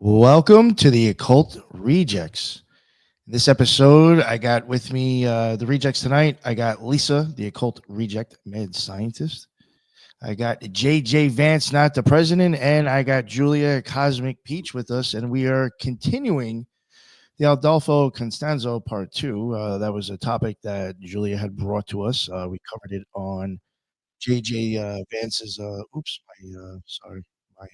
Welcome to the Occult Rejects. In this episode, I got with me the rejects tonight. I got Lisa, the Occult Reject Med Scientist. I got JJ Vance, not the president, and I got Julia Cosmic Peach with us, and we are continuing the Adolfo Constanzo Part 2. That was a topic that Julia had brought to us. We covered it on JJ Vance's. Sorry, my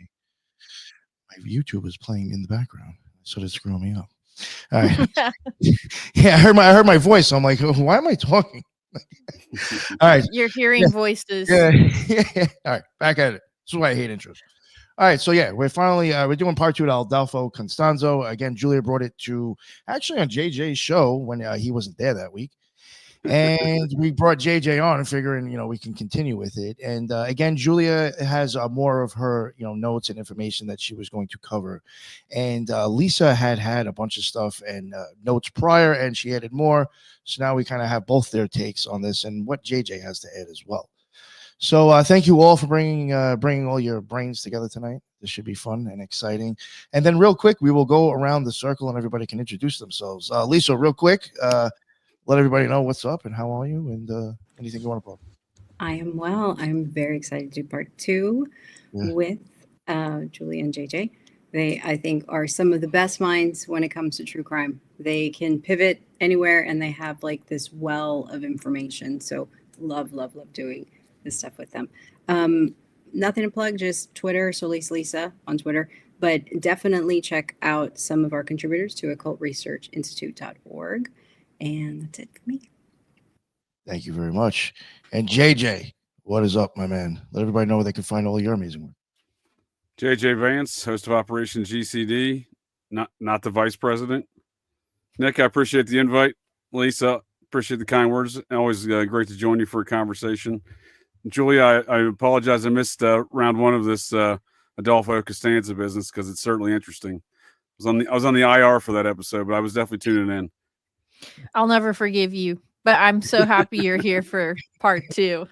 YouTube is playing in the background, so it's screwing me up. All right. Yeah, I heard my voice. So I'm like, why am I talking? All right. You're hearing voices. Yeah. All right. Back at it. This is why I hate intros. All right. So yeah, we're finally we're doing part 2 of Adolfo Constanzo. Again, Julia brought it to actually on JJ's show when he wasn't there that week. And we brought JJ on figuring, we can continue with it. And again, Julia has more of her, notes and information that she was going to cover. And Lisa had a bunch of stuff and notes prior, and she added more. So now we kind of have both their takes on this and what JJ has to add as well. So thank you all for bringing all your brains together tonight. This should be fun and exciting. And then real quick, we will go around the circle and everybody can introduce themselves. Lisa, real quick, let everybody know what's up and how are you and anything you want to plug. I am well. I'm very excited to do part 2 with Julie and JJ. They, I think, are some of the best minds when it comes to true crime. They can pivot anywhere and they have like this well of information. So love doing this stuff with them. Nothing to plug, just Twitter, Solis Lisa on Twitter. But definitely check out some of our contributors to occultresearchinstitute.org. And that's it for me. Thank you very much. And JJ, what is up, my man? Let everybody know where they can find all your amazing work. JJ Vance, host of Operation GCD, not the vice president. Nick, I appreciate the invite. Lisa, appreciate the kind words. Always great to join you for a conversation. Julia, I apologize. I missed round 1 of this Adolfo Costanza business because it's certainly interesting. I was on the IR for that episode, but I was definitely tuning in. I'll never forgive you, but I'm so happy you're here for part 2.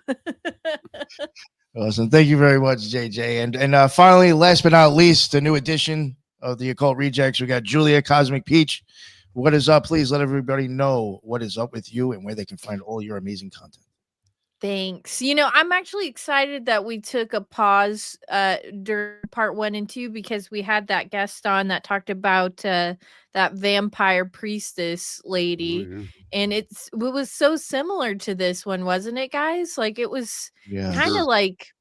Awesome. Thank you very much, JJ. And finally, last but not least, the new edition of the Occult Rejects. We got Julia Cosmic Peach. What is up? Please let everybody know what is up with you and where they can find all your amazing content. Thanks. I'm actually excited that we took a pause during part 1 and 2 because we had that guest on that talked about that vampire priestess lady. Oh, yeah. And it was so similar to this one, wasn't it, guys? Like it was kind of like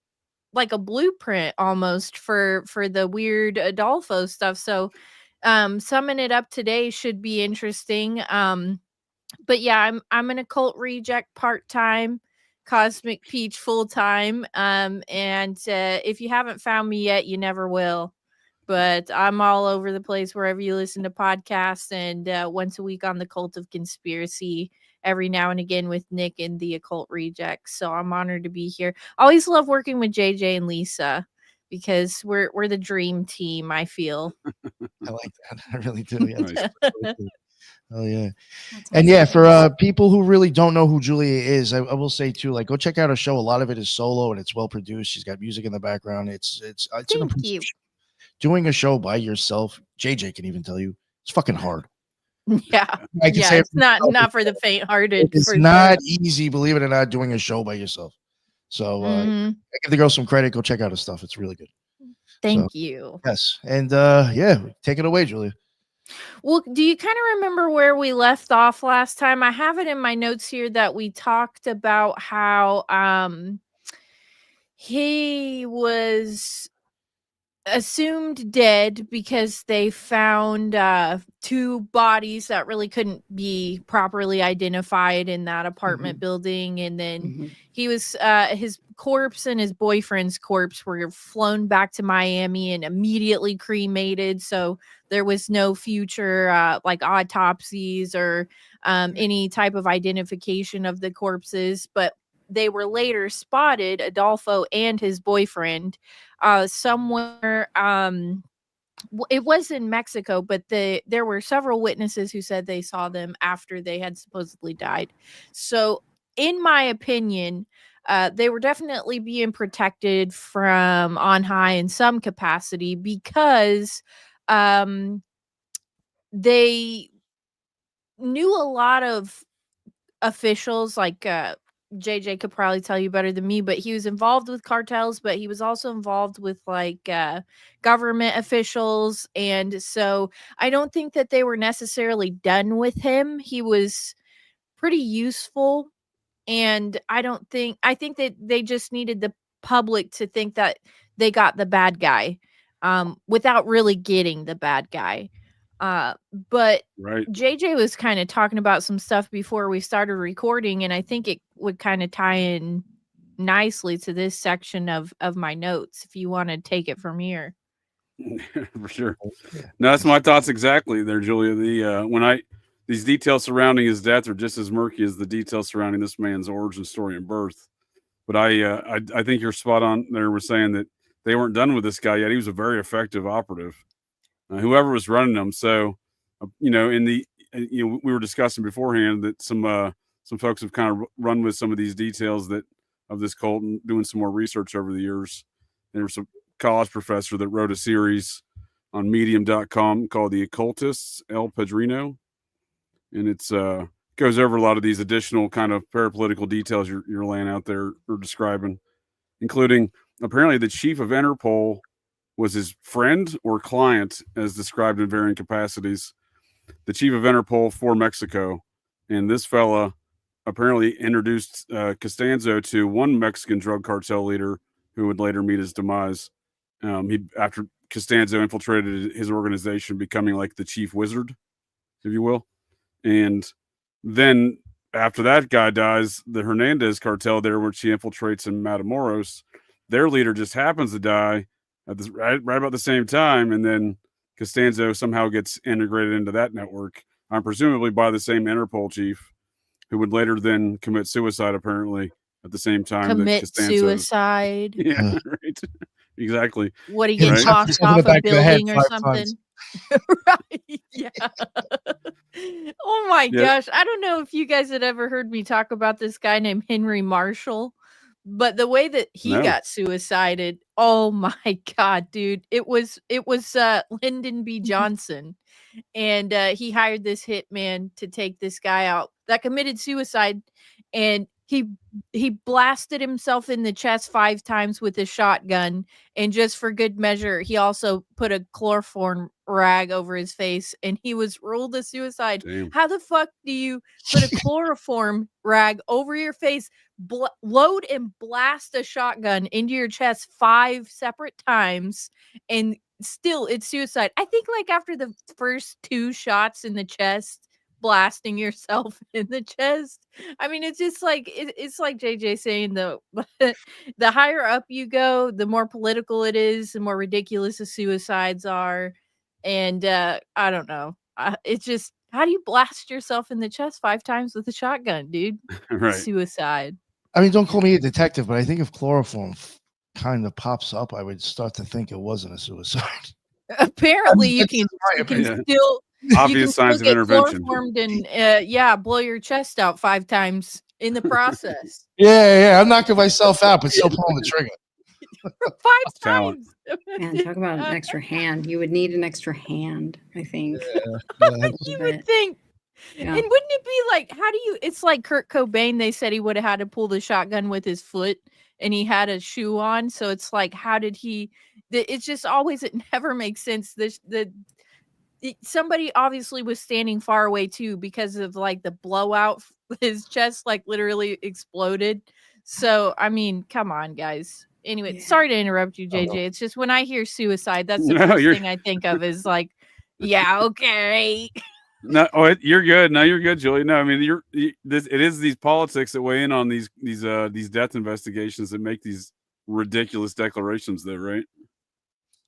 a blueprint almost for the weird Adolfo stuff. So summing it up today should be interesting. But yeah, I'm an occult reject part-time. Cosmic Peach full-time. And if you haven't found me yet, you never will. But I'm all over the place wherever you listen to podcasts, and once a week on the Cult of Conspiracy, every now and again with Nick and the Occult Rejects. So I'm honored to be here. Always love working with JJ and Lisa because we're the dream team, I feel. I like that. I really do. Yeah. Oh yeah. And yeah, for people who really don't know who Julia is, I will say too, like go check out her show. A lot of it is solo and it's well produced. She's got music in the background. It's Thank you. Doing a show by yourself, JJ can even tell you, it's fucking hard. Yeah. It's not for the faint-hearted. It's not easy, believe it or not, doing a show by yourself. So I give the girl some credit. Go check out her stuff. It's really good. Thank you. Yes. And take it away, Julia. Well, do you kind of remember where we left off last time? I have it in my notes here that we talked about how he was assumed dead because they found 2 bodies that really couldn't be properly identified in that apartment building. And then he was his corpse and his boyfriend's corpse were flown back to Miami and immediately cremated. So there was no future like autopsies or any type of identification of the corpses. But they were later spotted, Adolfo and his boyfriend, somewhere. It was in Mexico, but there were several witnesses who said they saw them after they had supposedly died. So in my opinion, they were definitely being protected from on high in some capacity because they knew a lot of officials, like JJ could probably tell you better than me, but he was involved with cartels, but he was also involved with like government officials. And so I don't think that they were necessarily done with him. He was pretty useful. And I think that they just needed the public to think that they got the bad guy without really getting the bad guy. But Right. JJ was kind of talking about some stuff before we started recording, and I think it would kind of tie in nicely to this section of my notes if you want to take it from here. For sure. No, that's my thoughts exactly there, Julia. These details surrounding his death are just as murky as the details surrounding this man's origin story and birth. But I think you're spot on there. We're saying that they weren't done with this guy yet. He was a very effective operative, whoever was running them. So, we were discussing beforehand that some folks have kind of run with some of these details of this cult and doing some more research over the years. There was a college professor that wrote a series on medium.com called The Occultists, El Padrino. And it's goes over a lot of these additional kind of parapolitical details you're laying out there or describing, including apparently the chief of Interpol was his friend or client, as described in varying capacities. The chief of Interpol for Mexico, and this fella apparently introduced Constanzo to one Mexican drug cartel leader who would later meet his demise. After Constanzo infiltrated his organization, becoming like the chief wizard, if you will. And then after that guy dies, the Hernandez cartel there, which he infiltrates in Matamoros, their leader just happens to die at this right about the same time. And then Constanzo somehow gets integrated into that network, presumably by the same Interpol chief, who would later then commit suicide, apparently, at the same time. Commit suicide. Yeah, right. Exactly. What, he get tossed off a building or something? Right. Yeah. Oh my gosh. I don't know if you guys had ever heard me talk about this guy named Henry Marshall, but the way that he got suicided, oh my God, dude. It was Lyndon B. Johnson. And he hired this hitman to take this guy out that committed suicide, and he blasted himself in the chest 5 times with a shotgun, and just for good measure, he also put a chloroform rag over his face, and he was ruled a suicide. Damn. How the fuck do you put a chloroform rag over your face, load and blast a shotgun into your chest 5 separate times, and still it's suicide? I think like after the first 2 shots in the chest, blasting yourself in the chest, I mean, it's just like it's like JJ saying, the higher up you go, the more political it is, the more ridiculous the suicides are. And I don't know, it's just, how do you blast yourself in the chest 5 times with a shotgun, dude? Right. Suicide. I mean, don't call me a detective, but I think if chloroform kind of pops up, I would start to think it wasn't a suicide. Apparently, you can still obvious signs of intervention. And blow your chest out 5 times in the process. Yeah, I'm knocking myself out, but still pulling the trigger. 5 times. Man, talk about an extra hand. You would need an extra hand, I think. You would think. Yeah. And wouldn't it be like, it's like Kurt Cobain, they said he would have had to pull the shotgun with his foot, and he had a shoe on. So it's like, how did he, it's just always, it never makes sense. Somebody obviously was standing far away too, because of like the blowout, his chest like literally exploded. So, I mean, come on, guys. Anyway, sorry to interrupt you, JJ. It's just when I hear suicide, that's the first thing I think of is like, yeah, okay. No, you're good. No, you're good, Julie. No, I mean, it is these politics that weigh in on these death investigations that make these ridiculous declarations, though, right?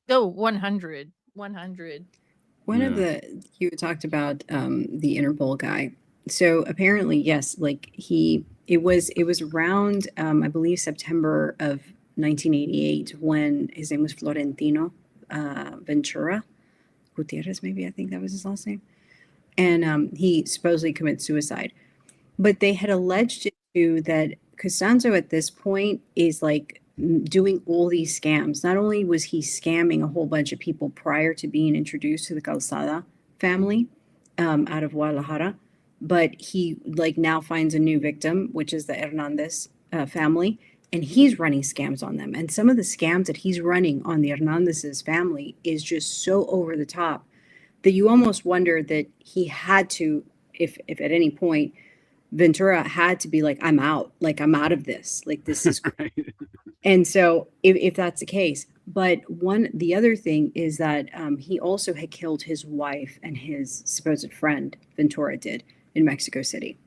Oh, 100. One of you talked about the Interpol guy. So apparently, yes, like it was around I believe September of 1988 when his name was Florentino Ventura Gutierrez, maybe, I think that was his last name. And he supposedly committed suicide. But they had alleged that Constanzo at this point is like doing all these scams. Not only was he scamming a whole bunch of people prior to being introduced to the Calzada family out of Guadalajara, but he like now finds a new victim, which is the Hernandez family, and he's running scams on them. And some of the scams that he's running on the Hernandez's family is just so over the top that you almost wonder that he had to, if at any point Ventura had to be like, I'm out of this, like this is Right. And so if that's the case, but the other thing is that he also had killed his wife and his supposed friend, Ventura did, in Mexico City.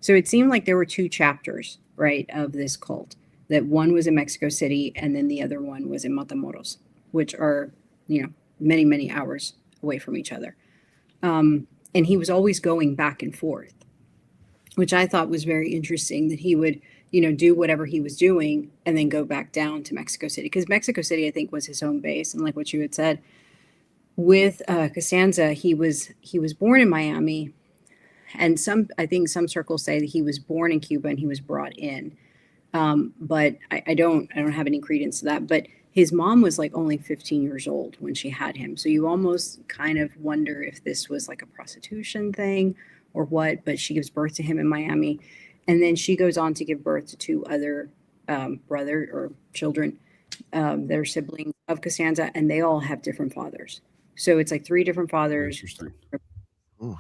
So it seemed like there were two chapters, right, of this cult, that one was in Mexico City and then the other one was in Matamoros, which are, many, many hours away from each other. And he was always going back and forth, which I thought was very interesting, that he would, do whatever he was doing and then go back down to Mexico City. Because Mexico City, I think, was his home base. And like what you had said, with Constanzo, he was born in Miami. And I think some circles say that he was born in Cuba and he was brought in. But I don't have any credence to that. But his mom was like only 15 years old when she had him. So you almost kind of wonder if this was like a prostitution thing or what, but she gives birth to him in Miami. And then she goes on to give birth to two other brother or children that are siblings of Constanzo, and they all have different fathers. So it's like three different fathers. Interesting.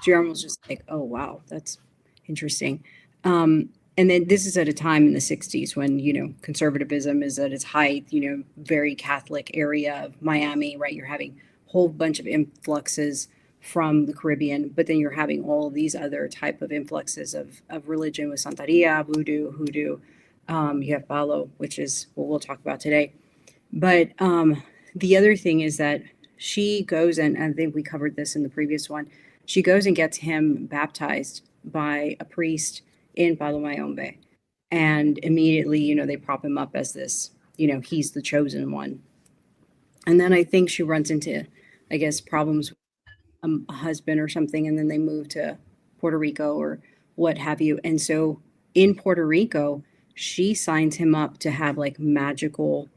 You're almost just like, oh, wow, that's interesting. And then this is at a time in the 60s when, conservatism is at its height, very Catholic area of Miami, right? You're having a whole bunch of influxes from the Caribbean, but then you're having all these other type of influxes of religion with Santeria, voodoo, hoodoo. You have Palo, which is what we'll talk about today. But the other thing is that she goes, and I think we covered this in the previous one, she goes and gets him baptized by a priest in Palo Mayombe. And immediately, they prop him up as this, he's the chosen one. And then I think she runs into, I guess, problems with a husband or something, and then they move to Puerto Rico or what have you. And so in Puerto Rico, she signs him up to have like magical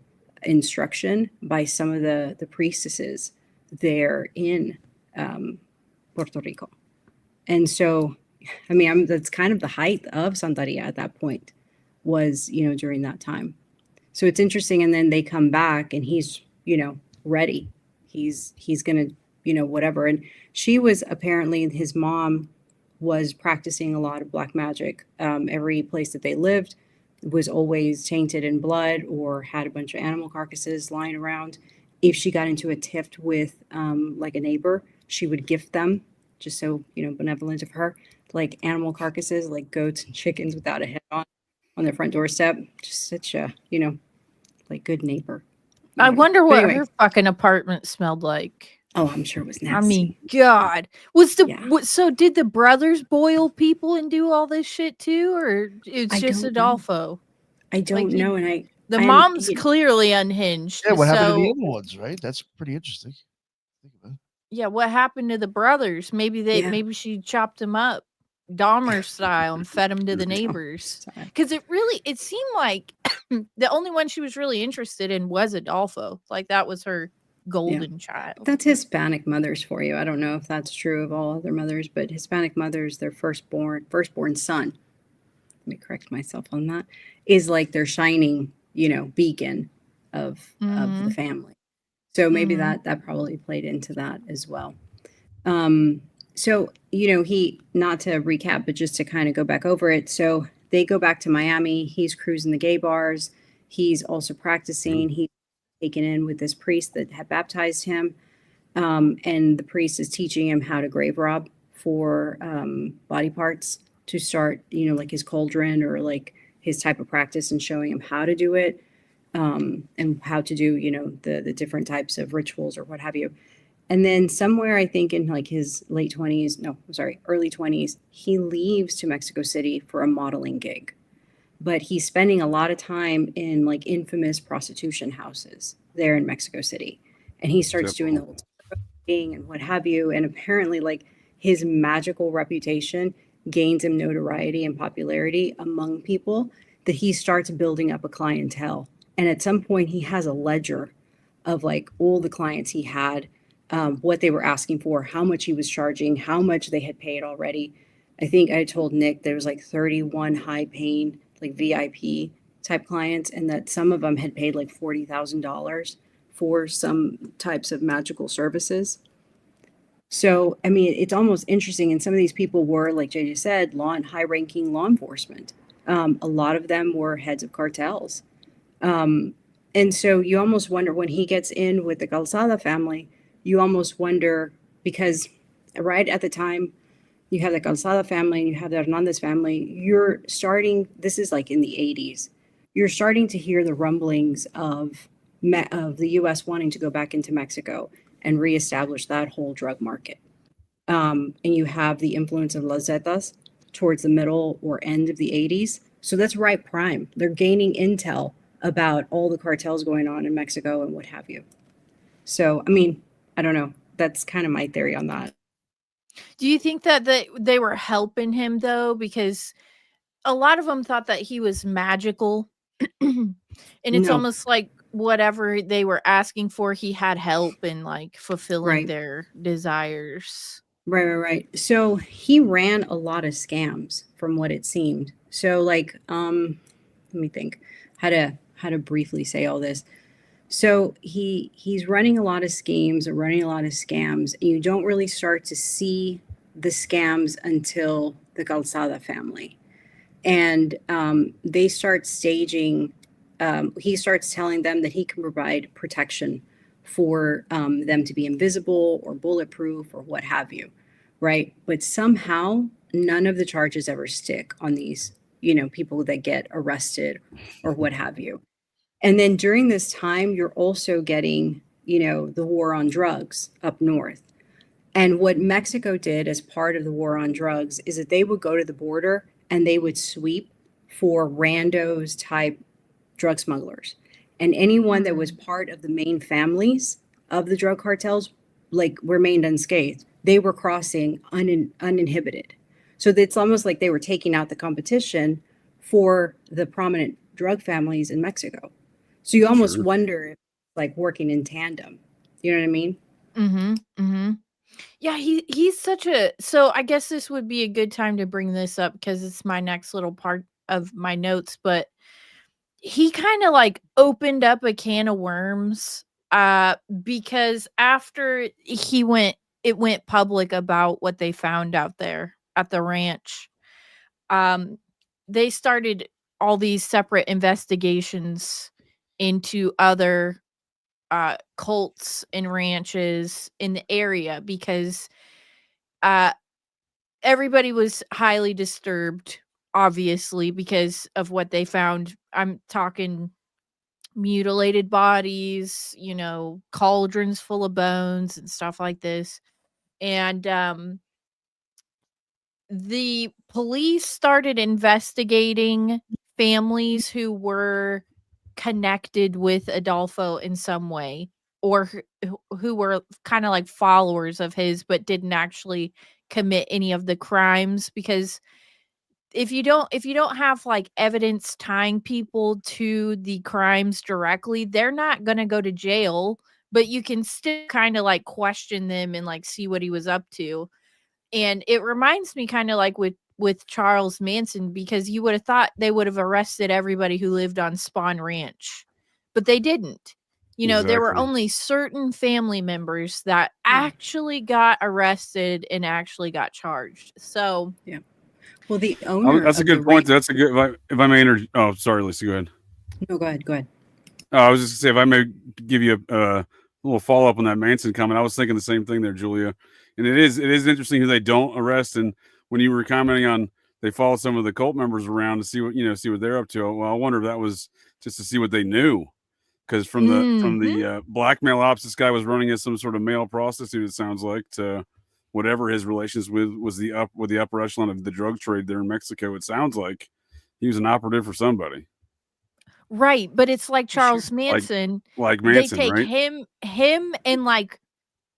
instruction by some of the priestesses there in Puerto Rico. And so, I mean, that's kind of the height of Santeria at that point was, during that time. So it's interesting. And then they come back and he's, ready. He's going to, whatever. And she was apparently, his mom was practicing a lot of black magic. Every place that they lived was always tainted in blood or had a bunch of animal carcasses lying around. If she got into a tiff with like a neighbor, she would gift them, just so, benevolent of her, like animal carcasses, like goats and chickens without a head on their front doorstep. Just such a, like good neighbor. I wonder what her fucking apartment smelled like. Oh, I'm sure it was nasty. I mean, God, so did the brothers boil people and do all this shit too, or it's just Adolfo? I don't know, and the mom's clearly unhinged. Yeah, what happened to the other ones, right? That's pretty interesting. Think about it. Yeah, what happened to the brothers? Maybe she chopped them up, Dahmer style, and fed them to the neighbors. Because it seemed like the only one she was really interested in was Adolfo. Like that was her golden child. That's Hispanic mothers for you. I don't know if that's true of all other mothers, but Hispanic mothers, their firstborn son, let me correct myself on that, is like their shining, beacon of the family. So maybe that probably played into that as well. So, he, not to recap, but just to kind of go back over it. So they go back to Miami. He's cruising the gay bars. He's also practicing. He's taken in with this priest that had baptized him. And the priest is teaching him how to grave rob for body parts to start, like his cauldron or like his type of practice, and showing him how to do it and how to do, the different types of rituals or what have you. And then somewhere, I think in like his early 20s, he leaves to Mexico City for a modeling gig. But he's spending a lot of time in like infamous prostitution houses there in Mexico City. And he starts doing the whole thing and what have you. And apparently like his magical reputation gains him notoriety and popularity among people, that he starts building up a clientele And at some point, he has a ledger of like all the clients he had, what they were asking for, how much he was charging, how much they had paid already. I think I told Nick there was like 31 high paying, like VIP type clients, and that some of them had paid like $40,000 for some types of magical services. So, I mean, it's almost interesting. And some of these people were, like JJ said, high ranking law enforcement. A lot of them were heads of cartels. And so you almost wonder when he gets in with the Calzada family, you almost wonder because right at the time you have the Calzada family and you have the Hernandez family, you're starting, this is like in the 80s, you're starting to hear the rumblings of the U.S. wanting to go back into Mexico and reestablish that whole drug market. And you have the influence of Las Zetas towards the middle or end of the 80s. So that's right prime. They're gaining intel about all the cartels going on in Mexico and what have you. So, I mean, I don't know. That's kind of my theory on that. Do you think that they were helping him though? Because a lot of them thought that he was magical. And it's No. almost like whatever they were asking for, he had help in like fulfilling Right. their desires. Right. So he ran a lot of scams from what it seemed. So like, let me think how to briefly say all this. So he's running a lot of schemes or running a lot of scams, and you don't really start to see the scams until the Calzada family. And they start staging, he starts telling them that he can provide protection for them to be invisible or bulletproof or what have you, right? But somehow none of the charges ever stick on these, people that get arrested or what have you. And then during this time, you're also getting, the war on drugs up north. And what Mexico did as part of the war on drugs is that they would go to the border and they would sweep for randos type drug smugglers. And anyone that was part of the main families of the drug cartels, like, remained unscathed. They were crossing uninhibited. So it's almost like they were taking out the competition for the prominent drug families in Mexico. So you almost wonder if like working in tandem. You know what I mean? Mm-hmm. Mm-hmm. Yeah, he's such a. So I guess this would be a good time to bring this up because it's my next little part of my notes. But he kind of like opened up a can of worms. Because after it went public about what they found out there at the ranch. They started all these separate investigations into other cults and ranches in the area because everybody was highly disturbed, obviously, because of what they found. I'm talking mutilated bodies, cauldrons full of bones and stuff like this. And the police started investigating families who were connected with Adolfo in some way or who were kind of like followers of his but didn't actually commit any of the crimes because if you don't have like evidence tying people to the crimes directly, they're not going to go to jail, but you can still kind of like question them and like see what he was up to. And it reminds me kind of like with Charles Manson, because you would have thought they would have arrested everybody who lived on Spawn Ranch, but they didn't. There were Exactly. only certain family members that actually got arrested and actually got charged. So, yeah. Well, the owner. That's a good point. That's a good. If I may enter. Oh, sorry, Lisa. Go ahead. No, go ahead. I was just gonna say, if I may give you a little follow up on that Manson comment, I was thinking the same thing there, Julia. And it is interesting who they don't arrest. And when you were commenting on they follow some of the cult members around to see what they're up to. Well, I wonder if that was just to see what they knew, because from the blackmail ops this guy was running as some sort of male prostitute, it sounds like, to whatever his relations with the upper echelon of the drug trade there in Mexico. It sounds like he was an operative for somebody. Right, but it's like Charles Manson. Like Manson, they take right? him and like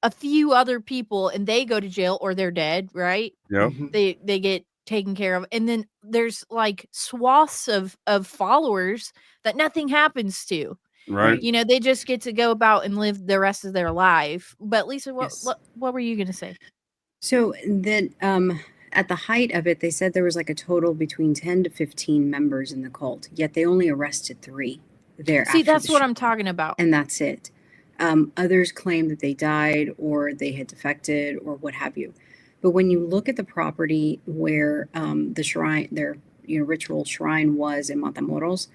a few other people and they go to jail or they're dead, right? Yep. Mhm. They get taken care of, and then there's like swaths of followers that nothing happens to. Right. You know, they just get to go about and live the rest of their life. But Lisa, Yes. what were you gonna say? So then, at the height of it, they said there was like a total between 10 to 15 members in the cult, yet they only arrested 3 there. See, after that's the what show, I'm talking about. and that's it. Others claim that they died or they had defected or what have you. But when you look at the property where the shrine, their ritual shrine was in Matamoros,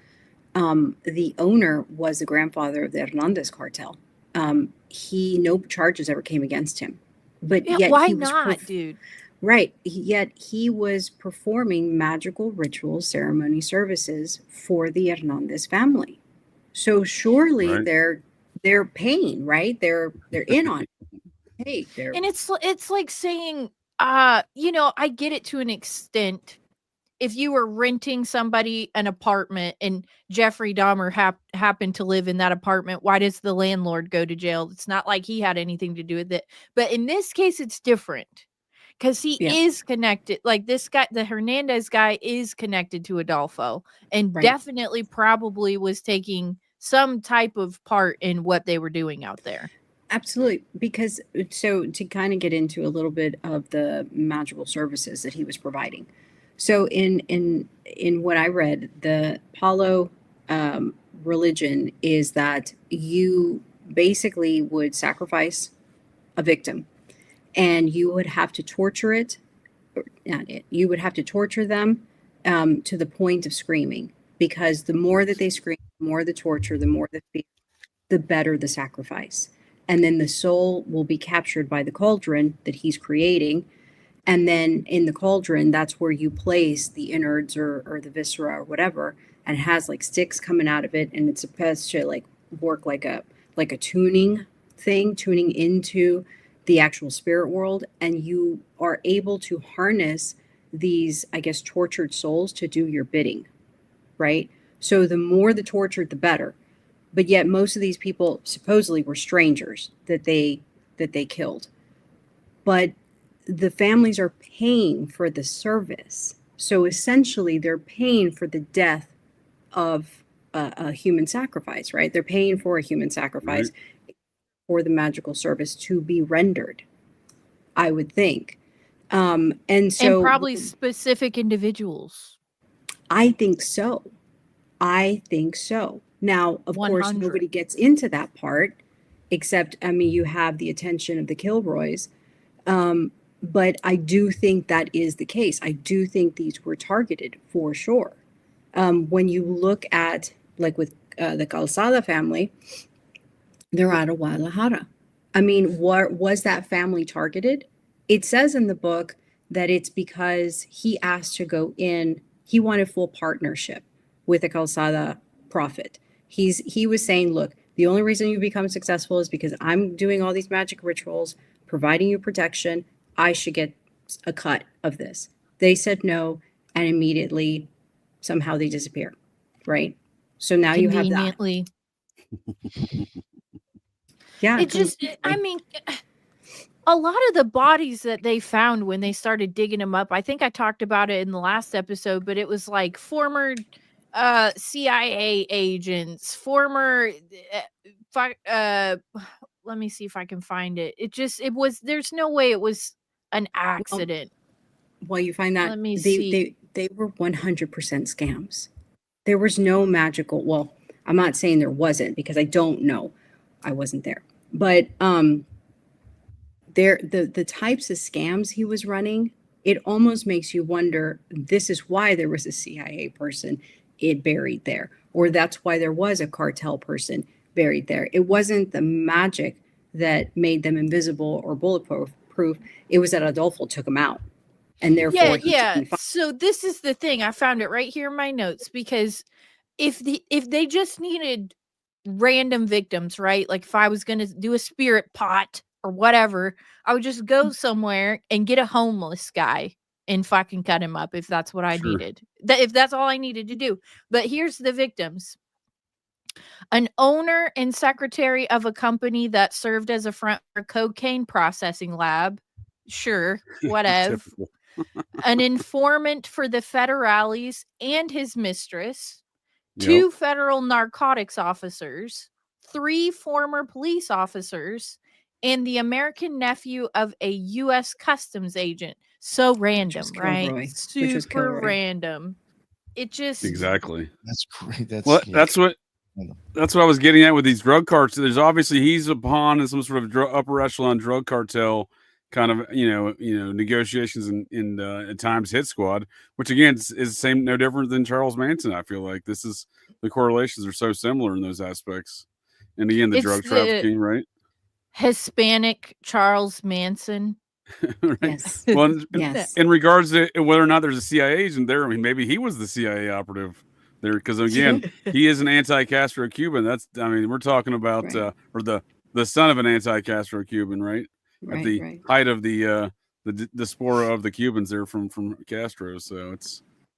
the owner was the grandfather of the Hernandez cartel. No charges ever came against him, but Yeah, yet why he was not, dude? right. Yet he was performing magical ritual ceremony services for the Hernandez family. So surely Right. they're paying, right? They're in on it. Hey, they're And it's like saying, you know, I get it to an extent. If you were renting somebody an apartment and Jeffrey Dahmer happened to live in that apartment, why does the landlord go to jail? It's not like he had anything to do with it. But in this case, it's different because he yeah, is connected. Like this guy, the Hernandez guy, is connected to Adolfo and right. definitely probably was taking some type of part in what they were doing out there. Absolutely. Because so to kind of get into a little bit of the magical services that he was providing. So in what I read, the Palo religion is that you basically would sacrifice a victim and you would have to torture it, or not it, you would have to torture them to the point of screaming, because the more that they scream, the more the torture, the more the fear, the better the sacrifice. And then the soul will be captured by the cauldron that he's creating. And then in the cauldron, that's where you place the innards or the viscera or whatever, and it has like sticks coming out of it, and it's supposed to like work like a tuning thing, tuning into the actual spirit world, and you are able to harness these, I guess, tortured souls to do your bidding, right? So the more the tortured, the better. But yet most of these people supposedly were strangers that they killed. But the families are paying for the service. So essentially they're paying for the death of a human sacrifice, right? They're paying for a human sacrifice for the magical service to be rendered, I would think. And so probably specific individuals. I think so. Now, of course, 100. nobody gets into that part, except, I mean, you have the attention of the Kilroys. But I do think that is the case. I do think these were targeted for sure. When you look at, like with the Calzada family, they're out of Guadalajara. I mean, what was that family targeted? It says in the book that it's because he asked to go in, he wanted full partnership with a Calzada prophet. He was saying, look, the only reason you become successful is because I'm doing all these magic rituals, providing you protection. I should get a cut of this. They said no, and immediately somehow they disappear, right? So now you have that. Conveniently. Yeah, It just, I mean, a lot of the bodies that they found when they started digging them up, I think I talked about it in the last episode, but it was like former CIA agents, former let me see if I can find it. It was, there's no way it was an accident. Well, you find that Let me see. They were 100% scams. There was no magical, well, I'm not saying there wasn't, because I don't know. I wasn't there. But the types of scams he was running, it almost makes you wonder, this is why there was a CIA person buried there, or that's why there was a cartel person buried there. It wasn't the magic that made them invisible or bulletproof. It was that Adolfo took them out, and therefore yeah. So this is the thing. I found it right here in my notes, because if they just needed random victims, right? Like if I was going to do a spirit pot or whatever, I would just go somewhere and get a homeless guy and fucking cut him up if that's what I needed. If that's all I needed to do. But here's the victims. An owner and secretary of a company that served as a front for cocaine processing lab. Sure, whatever. an informant for the federales and his mistress, Yep. 2 federal narcotics officers, 3 former police officers, and the American nephew of a U.S. customs agent. So random, was right? Kilroy. Which was Super Kilroy. random. It just Exactly. That's great. That's Well, yeah. that's what I was getting at with these drug cartels. There's obviously he's a pawn in some sort of upper echelon drug cartel kind of negotiations and at times hit squad, which again is same no different than Charles Manson. I feel like the correlations are so similar in those aspects. And again, the It's drug the- trafficking, right? Hispanic Charles Manson. Right. Yes. Well, Yes. in regards to whether or not there's a CIA agent there, I mean, maybe he was the CIA operative there, because again, he is an anti-Castro Cuban. We're talking about Right. or the son of an anti-Castro Cuban, right? At the Right. height of the diaspora of the Cubans there from Castro. So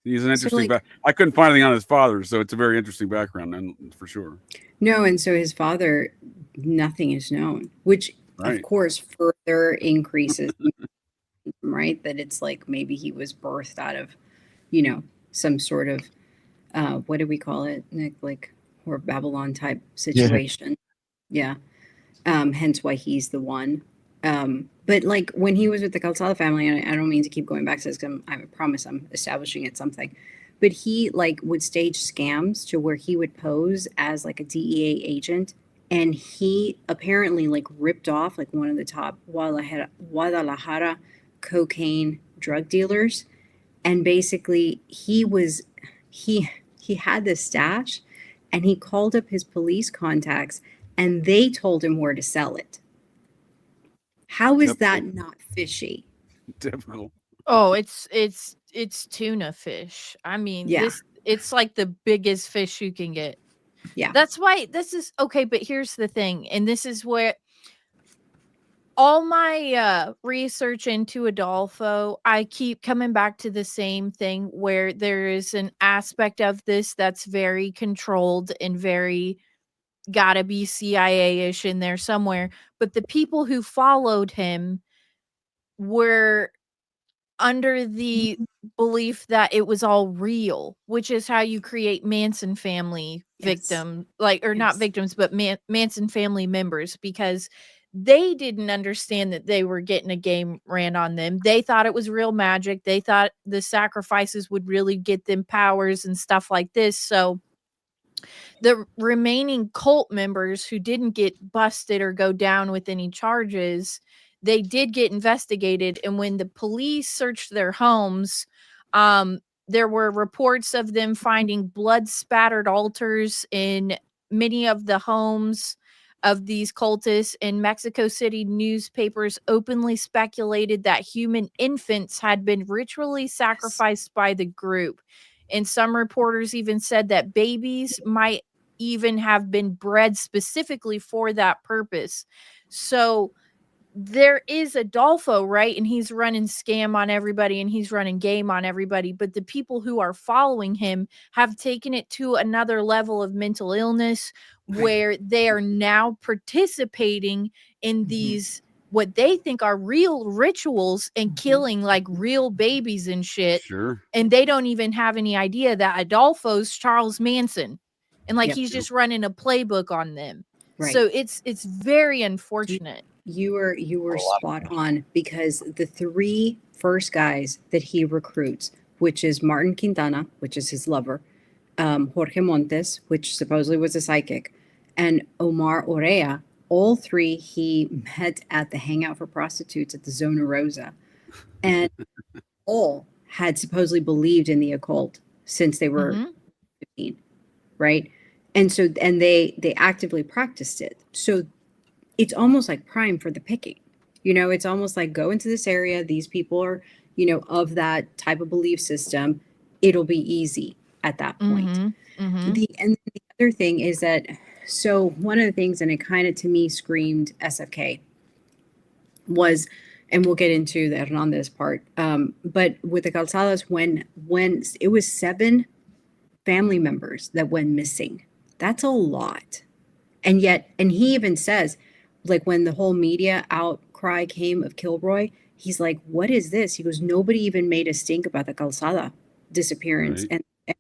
he's an interesting I couldn't find anything on his father, so it's a very interesting background, and for sure. No, and so his father, nothing is known, which Right. of course further increases, right? That it's like maybe he was birthed out of, some sort of, what do we call it, Nick? Like, or Babylon type situation. Yeah. Hence why he's the one. But like when he was with the Calzada family, and I don't mean to keep going back to this, because I promise I'm establishing it something, but he like would stage scams to where he would pose as like a DEA agent, and he apparently like ripped off like one of the top Guadalajara cocaine drug dealers, and basically he had this stash, and he called up his police contacts, and they told him where to sell it. How is that not fishy? Typical. Oh, it's tuna fish. I mean, Yeah. it's like the biggest fish you can get. Yeah. That's why this is okay, but here's the thing, and this is where all my research into Adolfo, I keep coming back to the same thing, where there is an aspect of this that's very controlled and very gotta be CIA-ish in there somewhere. But the people who followed him were under the belief that it was all real, which is how you create Manson family victim, not victims, but Manson family members, because they didn't understand that they were getting a game ran on them. They thought it was real magic. They thought the sacrifices would really get them powers and stuff like this. So the remaining cult members who didn't get busted or go down with any charges, they did get investigated. And when the police searched their homes, there were reports of them finding blood spattered altars in many of the homes of these cultists. In Mexico City, newspapers openly speculated that human infants had been ritually sacrificed by the group. And some reporters even said that babies might even have been bred specifically for that purpose. So there is Adolfo, right? And he's running scam on everybody, and he's running game on everybody. But the people who are following him have taken it to another level of mental illness, where they are now participating in these what they think are real rituals and killing like real babies and shit. Sure. And they don't even have any idea that Adolfo's Charles Manson, and like he's just running a playbook on them. Right. So it's very unfortunate. You were spot on, because the 3 first guys that he recruits, which is Martin Quintana, which is his lover, Jorge Montes, which supposedly was a psychic, and Omar Orea, all 3 he met at the hangout for prostitutes at the Zona Rosa, and all had supposedly believed in the occult since they were 15, right? And so, and they actively practiced it. So it's almost like prime for the picking. It's almost like, go into this area. These people are, of that type of belief system. It'll be easy at that point. The other thing is that, so one of the things, and it kind of to me screamed SFK, was, and we'll get into the Hernandez part, but with the Calzadas, when it was 7 family members that went missing, that's a lot. And yet, and he even says, like when the whole media outcry came of Kilroy, he's like, what is this? He goes, nobody even made a stink about the Calzada disappearance Right. and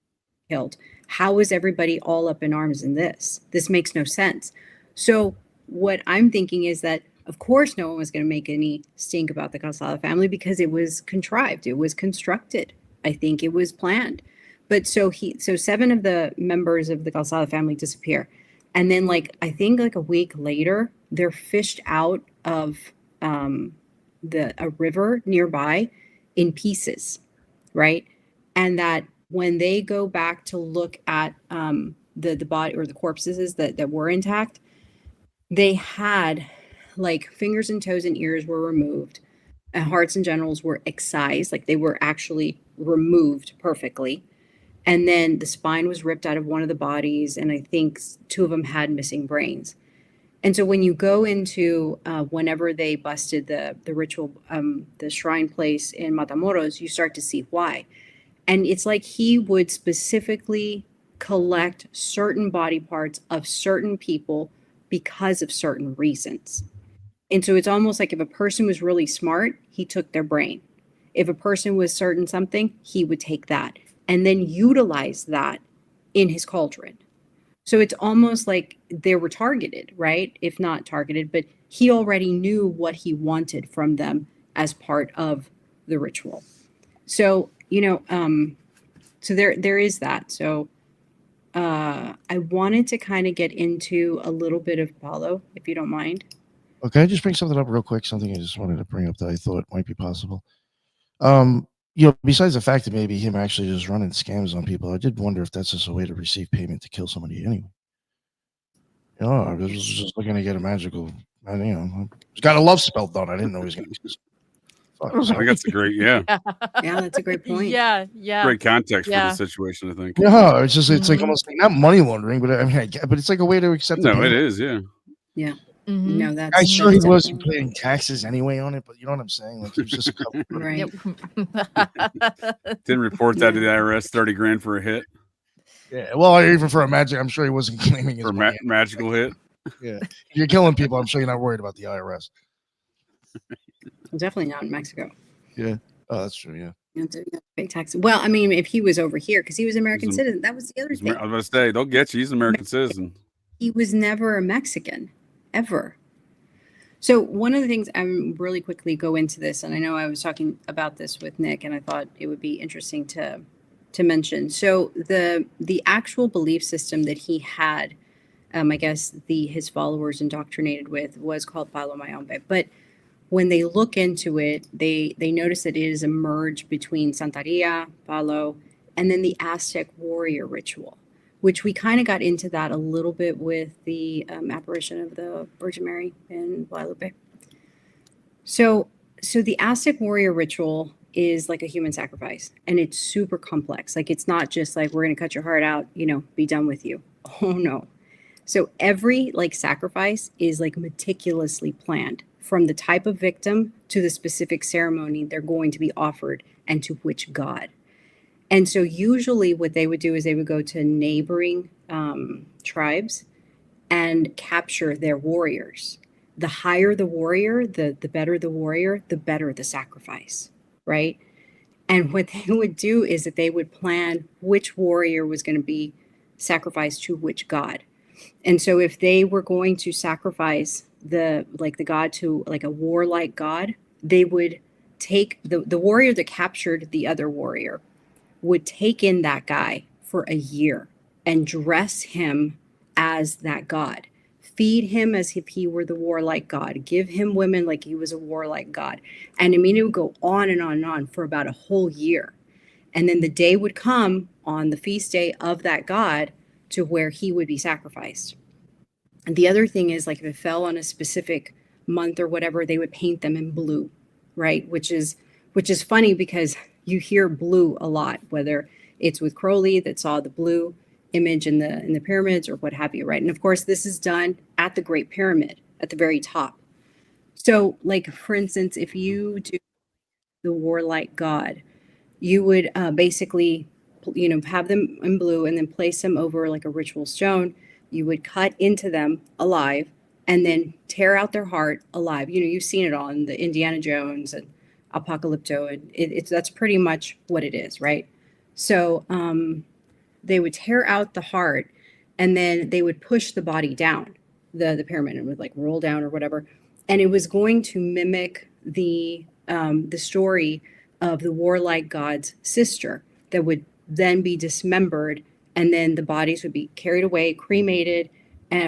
killed. How is everybody all up in arms in this? This makes no sense. So what I'm thinking is that, of course, no one was going to make any stink about the Calzada family because it was contrived. It was constructed. I think it was planned. But so 7 of the members of the Calzada family disappear. And then I think a week later, they're fished out of a river nearby in pieces, right? And that when they go back to look at the body or the corpses that were intact, they had fingers and toes and ears were removed, and hearts and genitals were excised, they were actually removed perfectly. And then the spine was ripped out of one of the bodies, and I think 2 of them had missing brains. And so when you go into whenever they busted the ritual, the shrine place in Matamoros, you start to see why. And it's like he would specifically collect certain body parts of certain people because of certain reasons. And so it's almost like if a person was really smart, he took their brain. If a person was certain something, he would take that and then utilize that in his cauldron. So it's almost like they were targeted, right? If not targeted, but he already knew what he wanted from them as part of the ritual. So, so there is that. So I wanted to kind of get into a little bit of Paulo, if you don't mind. Okay, I just bring something up real quick. Something I just wanted to bring up that I thought might be possible. Besides the fact that maybe him actually just running scams on people, I did wonder if that's just a way to receive payment to kill somebody anyway. I was just looking to get a magical, he's got a love spell done. I didn't know he was going to. I think that's a great, yeah, that's a great point. Yeah. great context for the situation. I think. No, it's just it's almost not money laundering, but but it's like a way to accept. No, it is, yeah. Yeah. Mm-hmm. No, that's. I'm sure he was definitely paying taxes anyway on it, but you know what I'm saying? He was just a couple. right. Didn't report that to the IRS. 30 grand for a hit. Yeah, well, even for a magic, I'm sure he wasn't claiming his for money. magical hit. Yeah, if you're killing people, I'm sure you're not worried about the IRS. Definitely not in Mexico. Yeah. Oh, that's true. Yeah. You have to pay taxes. Well, I mean, if he was over here, because he was American citizen, that was the other thing. I was going to say, they'll get you. He's an American citizen. He was never a Mexican, ever. So one of the things I'm really quickly go into this, and I know I was talking about this with Nick, and I thought it would be interesting to mention. So the actual belief system that he had, I guess his followers indoctrinated with, was called Palo Mayombe. But when they look into it, they notice that it is a merge between Santeria, Palo, and then the Aztec warrior ritual, which we kind of got into that a little bit with the apparition of the Virgin Mary in Guadalupe. So the Aztec warrior ritual is like a human sacrifice, and it's super complex. It's not just like, we're going to cut your heart out, be done with you. Oh no. So every sacrifice is meticulously planned, from the type of victim to the specific ceremony they're going to be offered and to which god. And so usually what they would do is they would go to neighboring tribes and capture their warriors. The higher the warrior, the better the warrior, the better the sacrifice, right? And what they would do is that they would plan which warrior was going to be sacrificed to which god. And so if they were going to sacrifice the god to a warlike god, they would take the warrior that captured the other warrior, would take in that guy for a year and dress him as that god, feed him as if he were the warlike god, give him women like he was a warlike god. And it would go on and on and on for about a whole year. And then the day would come on the feast day of that god to where he would be sacrificed. And the other thing is, if it fell on a specific month or whatever, they would paint them in blue, right? Which is funny because you hear blue a lot, whether it's with Crowley that saw the blue image in the pyramids or what have you, right? And of course, this is done at the Great Pyramid at the very top. So, for instance, if you do the warlike god, you would basically, have them in blue and then place them over a ritual stone. You would cut into them alive and then tear out their heart alive. You've seen it all in the Indiana Jones and apocalypto, and that's pretty much what it is, right? So they would tear out the heart, and then they would push the body down, the pyramid, and would like roll down or whatever, and it was going to mimic the story of the warlike god's sister that would then be dismembered, and then the bodies would be carried away, cremated,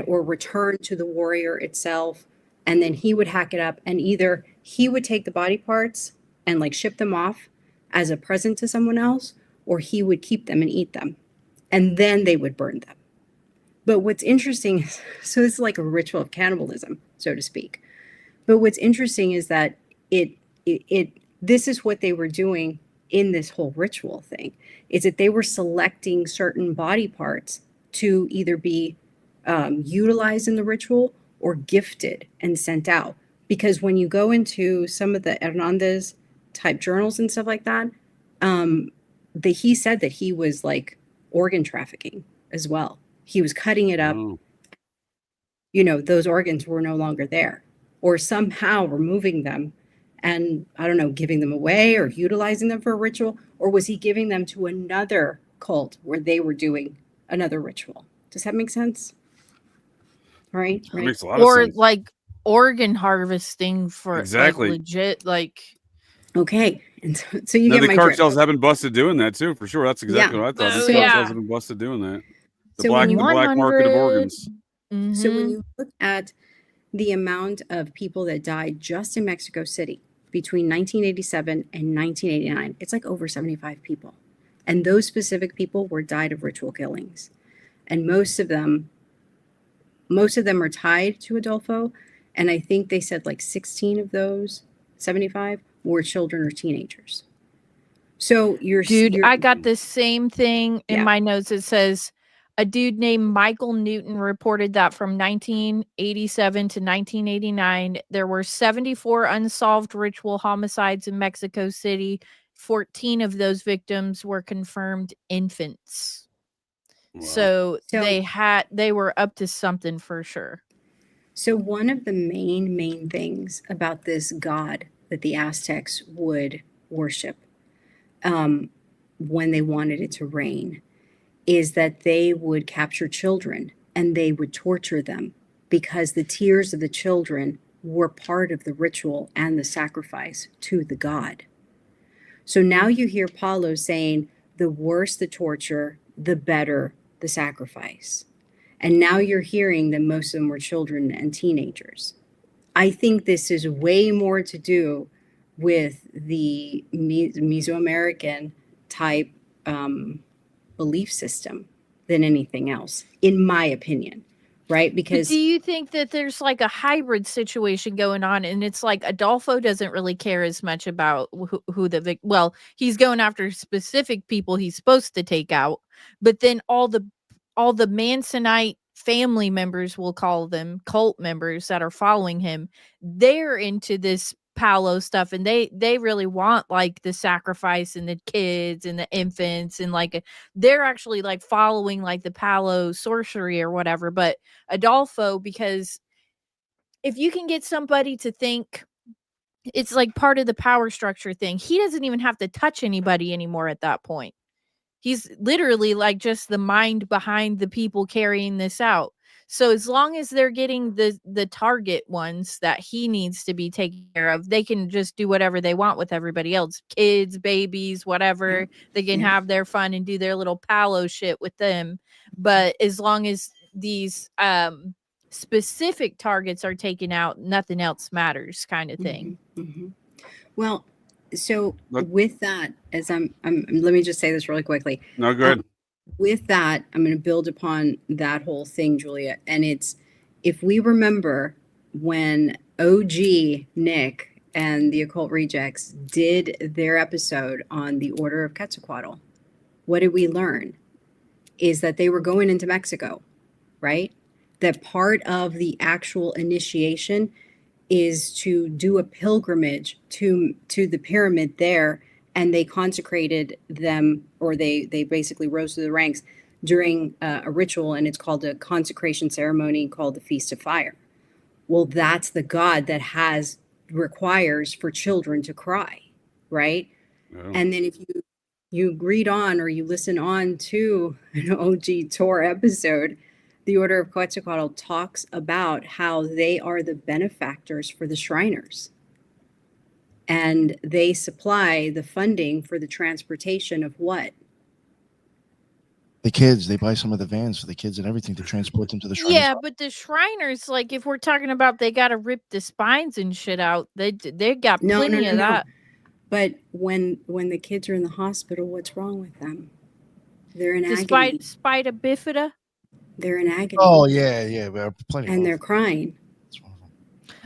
or returned to the warrior itself, and then he would hack it up, and either he would take the body parts and like ship them off as a present to someone else, or he would keep them and eat them, and then they would burn them. But what's interesting is, so this is like a ritual of cannibalism, so to speak. But what's interesting is that this is what they were doing in this whole ritual thing, is that they were selecting certain body parts to either be utilized in the ritual or gifted and sent out. Because when you go into some of the Hernandez type journals and stuff like that, he said that he was like organ trafficking as well. He was cutting it up. You know, those organs were no longer there, or somehow removing them and, I don't know, giving them away or utilizing them for a ritual, or was he giving them to another cult where they were doing another ritual? Does that make sense? Right? That makes a lot of Or sense. like organ harvesting for Exactly. like legit, like. Okay. And so you Now, get the my cartels drift. have been busted doing that too, for sure. That's exactly what I thought. Oh, The yeah. cartels have been busted doing that. The So black when you- market of organs. So when you look at the amount of people that died just in Mexico City between 1987 and 1989, it's like over 75 people. And those specific people died of ritual killings. And most of them are tied to Adolfo. And I think they said like 16 of those 75 were children or teenagers. So I got the same thing in Yeah. my notes. It says a dude named Michael Newton reported that from 1987 to 1989, there were 74 unsolved ritual homicides in Mexico City. 14 of those victims were confirmed infants. Wow. So they were up to something for sure. So one of the main things about this god that the Aztecs would worship when they wanted it to rain is that they would capture children and they would torture them, because the tears of the children were part of the ritual and the sacrifice to the god. So now you hear Paulo saying the worse the torture, the better the sacrifice. And now you're hearing that most of them were children and teenagers. I think this is way more to do with the Mesoamerican type belief system than anything else, in my opinion, right? Because do you think that there's like a hybrid situation going on, and it's like Adolfo doesn't really care as much about who well, he's going after specific people he's supposed to take out, but then all the Mansonite family members, we'll call them cult members that are following him, they're into this Paolo stuff, and they really want like the sacrifice and the kids and the infants, and like they're actually like following like the Paolo sorcery or whatever. But Adolfo, because if you can get somebody to think it's like part of the power structure thing, he doesn't even have to touch anybody anymore at that point. He's literally like just the mind behind the people carrying this out. So as long as they're getting the target ones that he needs to be taken care of, they can just do whatever they want with everybody else. Kids, babies, whatever. They can have their fun and do their little Paolo shit with them. But as long as these specific targets are taken out, nothing else matters, kind of thing. Mm-hmm. Well, so with that, as I'm let me just say this really quickly. No, go ahead. With that, I'm going to build upon that whole thing, Julia. And it's, if we remember when OG Nick and the Occult Rejects did their episode on the Order of Quetzalcoatl, what did we learn? Is that they were going into Mexico, right? That part of the actual initiation is to do a pilgrimage to the pyramid there, and they consecrated them, or they basically rose to the ranks during a ritual, and it's called a consecration ceremony called the Feast of Fire. Well, that's the god that requires for children to cry. right? Oh. And then if you read on or you listen on to an OG tour episode, the Order of Quetzalcoatl talks about how they are the benefactors for the Shriners. And they supply the funding for the transportation of what? The kids, they buy some of the vans for the kids and everything to transport them to the Shriners. Yeah, but the Shriners, like if we're talking about they got to rip the spines and shit out, they got plenty of that. But when the kids are in the hospital, what's wrong with them? They're in agony. Spina bifida. They're in agony. Oh yeah, well, plenty. And they're crying.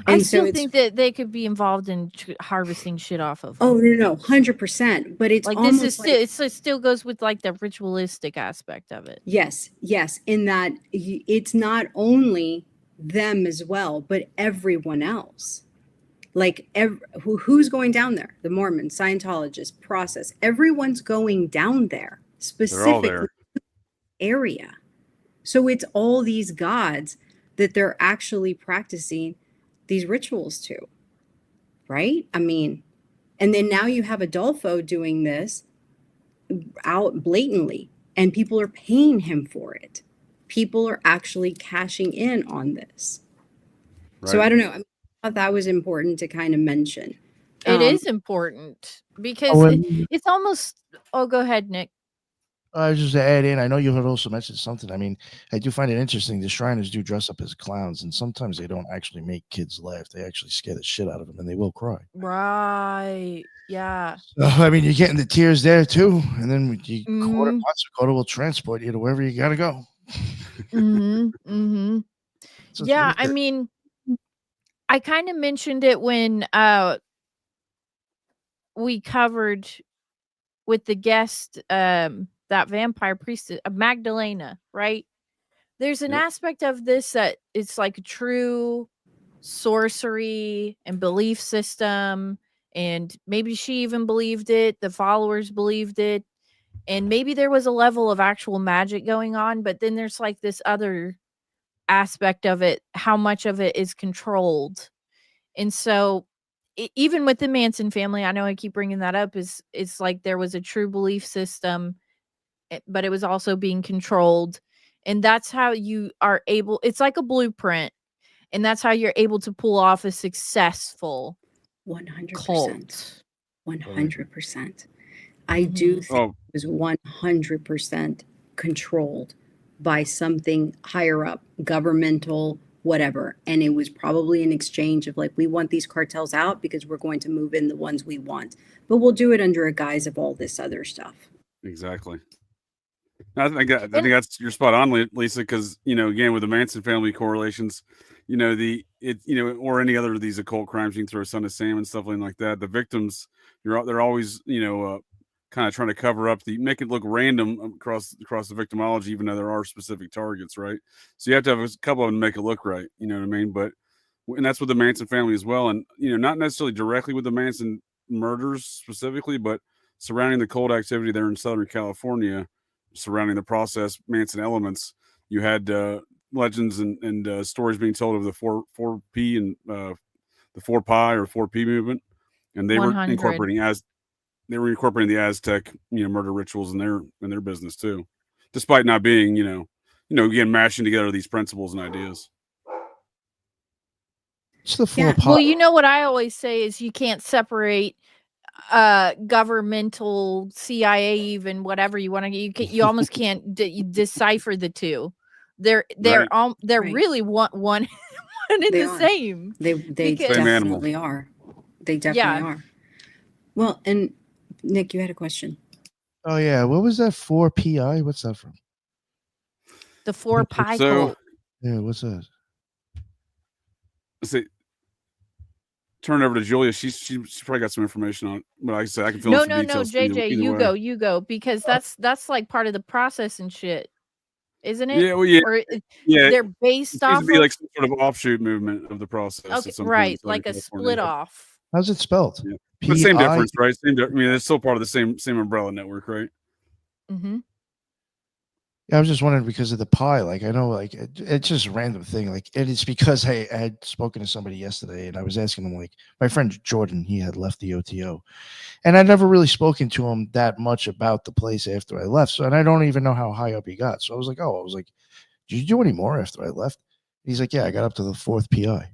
I still think that they could be involved in harvesting shit off of them. Oh no, 100%. But it's like almost this is like, it still goes with like the ritualistic aspect of it. Yes. In that it's not only them as well, but everyone else. Like who's going down there? The Mormons, Scientologists, Process. Everyone's going down there specifically there. Area. So it's all these gods that they're actually practicing these rituals to, right? I mean, and then now you have Adolfo doing this out blatantly, and people are paying him for it. People are actually cashing in on this. Right. So I don't know. I thought that was important to kind of mention. It is important because it's almost. Oh, go ahead, Nick. I was just to add in, I know you had also mentioned something. I mean, I do find it interesting. The Shriners do dress up as clowns, and sometimes they don't actually make kids laugh. They actually scare the shit out of them, and they will cry. Right. Yeah. So, I mean, you're getting the tears there, too. And then Quetzalcoatl will transport you to wherever you got to go. So yeah, I mean, I kind of mentioned it when we covered with the guest that vampire priestess, Magdalena, right? There's an aspect of this that it's like a true sorcery and belief system, and maybe she even believed it, the followers believed it, and maybe there was a level of actual magic going on, but then there's like this other aspect of it, how much of it is controlled. And so even with the Manson family, I know I keep bringing that up, it's like there was a true belief system, but it was also being controlled. And that's how you are able, it's like a blueprint, and that's how you're able to pull off a successful 100% cult. 100%. I do think it was 100% controlled by something higher up, governmental, whatever. And it was probably an exchange of like, we want these cartels out because we're going to move in the ones we want, but we'll do it under a guise of all this other stuff. Exactly. I think that's, you're spot on, Lisa, because, you know, again, with the Manson family correlations, you know, or any other of these occult crimes, you can throw Son of Sam and stuff like that. The victims, they're always, you know, kind of trying to cover up make it look random across the victimology, even though there are specific targets, right? So you have to have a couple of them to make it look right. You know what I mean? And that's with the Manson family as well. And, you know, not necessarily directly with the Manson murders specifically, but surrounding the cult activity there in Southern California, surrounding the process, Manson elements, you had legends and stories being told of the 4P and the 4Pi or 4P movement, and they 100. were incorporating the Aztec, you know, murder rituals in their business too, despite not being, you know, again, mashing together these principles and ideas. It's the 4Pi. Well, you know what I always say is you can't separate governmental, CIA, even whatever you want to. You almost can't decipher the two. They're really one and the same. They definitely are. They definitely are. Well, and Nick, you had a question. Oh yeah, what was that 4PI? What's that from? The 4Pi cult. Yeah, what's that? Let's see. Turn it over to Julia. She's probably got some information on it. But like I said, I can fill No, in some details. JJ, you go because that's like part of the process and shit, isn't it? Yeah, well, yeah, or yeah. They're based off. It seems to be like some sort of offshoot movement of the process. Okay, right, like a split off. How's it spelled? Yeah. But same difference, right? I mean, it's still part of the same umbrella network, right? Mm-hmm. Yeah, I was just wondering because of the pie. Like, I know, like, it's just a random thing. Like, it is because I had spoken to somebody yesterday and I was asking him, like, my friend Jordan, he had left the OTO. And I'd never really spoken to him that much about the place after I left. So, and I don't even know how high up he got. So I was like, did you do any more after I left? He's like, yeah, I got up to the 4th PI.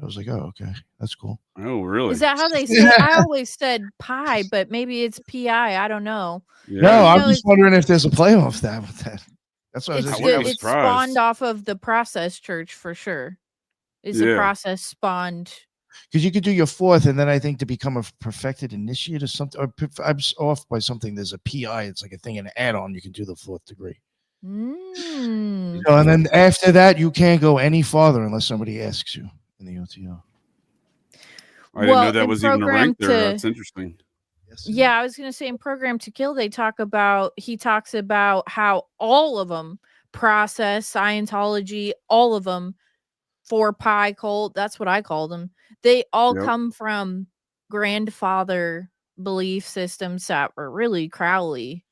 I was like, oh, okay. That's cool. Oh, really? Is that how they say? I always said pi, but maybe it's PI. I don't know. Yeah. No, I'm No, just wondering if there's a play off that with that. That's what I was It's just wouldn't the, be it's surprised. spawned off of the process church for sure. It's a Yeah. process spawned. because you could do your 4th, and then I think to become a perfected initiate or something, or I'm off by something. There's a PI. It's like a thing, an add-on. You can do the 4th degree. Mm. So, and then after that, you can't go any farther unless somebody asks you in the OTO. I didn't know Well, that in was even a Program rank there. to- That's interesting. Yes, Yeah, I was gonna say in Program to Kill, he talks about how all of them, process, Scientology, all of them, 4-pi cult, that's what I call them. They all Yep. come from grandfather belief systems that were really Crowley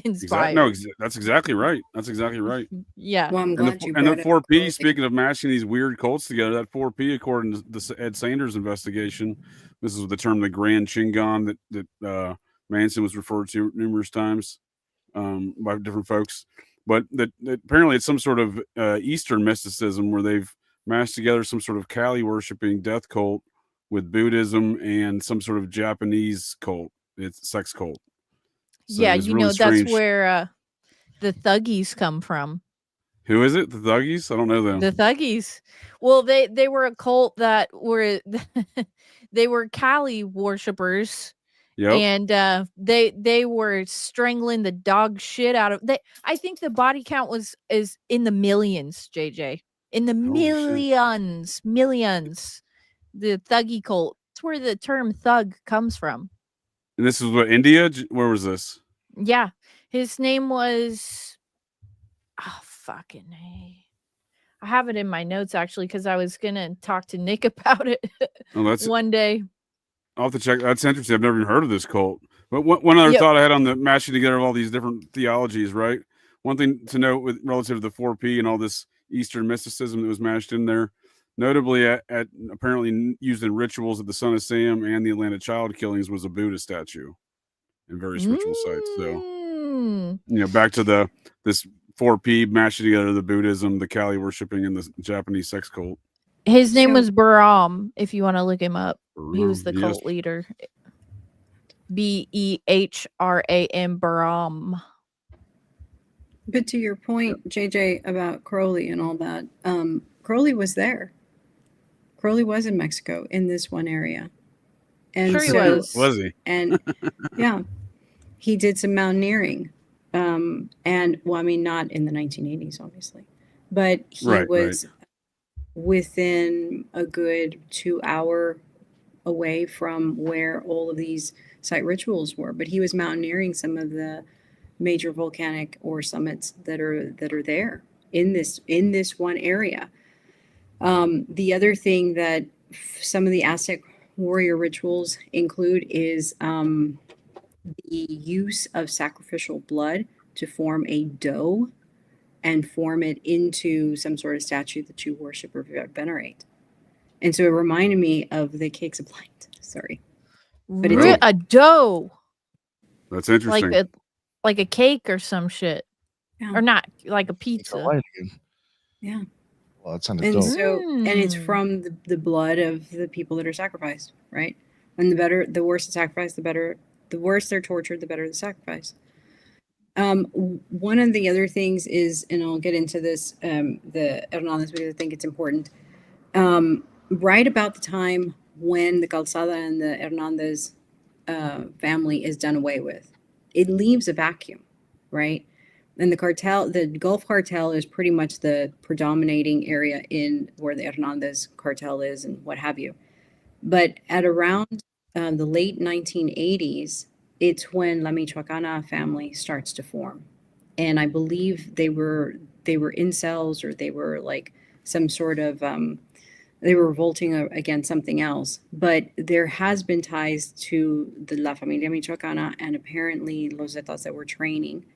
inspired. That's exactly right. That's exactly right. Yeah. Well, I'm And glad the, you and the brought up 4P, Crowley. speaking of mashing these weird cults together, that 4P, according to the Ed Sanders investigation, this is the term the Grand Chingon that Manson was referred to numerous times by different folks. But that apparently it's some sort of Eastern mysticism where they've mashed together some sort of Kali worshipping death cult with Buddhism and some sort of Japanese cult. It's a sex cult. So yeah, it's you really know, strange. that's where the Thuggies come from. Who is it? The Thuggies? I don't know them. The Thuggies. Well, they were a cult that were they were Kali worshippers. Yep. And they were strangling the dog shit out of they. I think the body count is in the millions, JJ. In the millions. The Thuggy cult. That's where the term thug comes from. And this is what, India? Where was this? Yeah. His name was fucking A. I have it in my notes actually because I was gonna talk to Nick about it one day. I'll have to check. That's interesting. I've never even heard of this cult. But one other thought I had on the mashing together of all these different theologies, right? One thing to note with relative to the 4P and all this Eastern mysticism that was mashed in there, notably at apparently used in rituals at the Son of Sam and the Atlanta child killings, was a Buddha statue in various ritual sites. So, back to this 4P mashing together the Buddhism, the Kali worshipping, and the Japanese sex cult. His name was Bahram, if you want to look him up. He was the Yes. cult leader. Behram, Bahram. But to your point, JJ, about Crowley and all that, Crowley was there. Crowley was in Mexico in this one area. And Sure he so, Was he? And yeah, he did some mountaineering. And well, I mean, not in the 1980s, obviously, but he was within a good 2-hour away from where all of these site rituals were. But he was mountaineering some of the major volcanic ore summits that are there in this one area. The other thing that some of the Aztec warrior rituals include is the use of sacrificial blood to form a dough and form it into some sort of statue that you worship or venerate. And so it reminded me of the cakes of light. Sorry. But it's a dough. That's interesting. Like a cake or some shit. Yeah. Or not, like a pizza. Yeah. Well, that's on the And dope. so, and it's from the blood of the people that are sacrificed, right? And the worse the sacrifice, the worse they're tortured, the better the sacrifice. One of the other things is, and I'll get into this, the Hernandez, because I think it's important. Right about the time when the Calzada and the Hernandez family is done away with, it leaves a vacuum, right? And the Gulf cartel is pretty much the predominating area in where the Hernandez cartel is and what have you. But at around the late 1980s, it's when La Michoacana family starts to form. And I believe they were incels, or they were like some sort of, they were revolting against something else. But there has been ties to the La Familia Michoacana and apparently Los Zetas that were training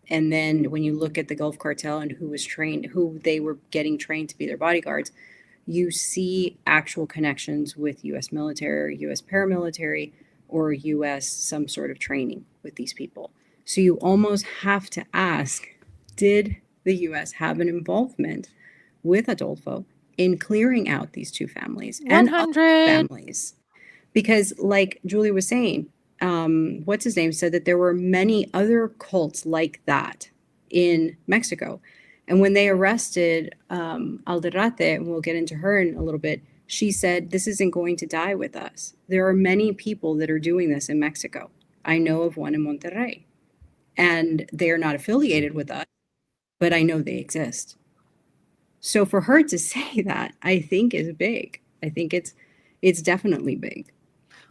And then when you look at the Gulf Cartel and who was trained, who they were getting trained to be their bodyguards, you see actual connections with U.S. military, U.S. paramilitary, or U.S. some sort of training with these people. So you almost have to ask, did the U.S. have an involvement with Adolfo in clearing out these two families and other 100. families? Because like Julie was saying, what's his name said that there were many other cults like that in Mexico. And when they arrested Aldrete, and we'll get into her in a little bit, she said, this isn't going to die with us. There are many people that are doing this in Mexico. I know of one in Monterrey. And they are not affiliated with us, but I know they exist. So for her to say that, I think is big. I think it's definitely big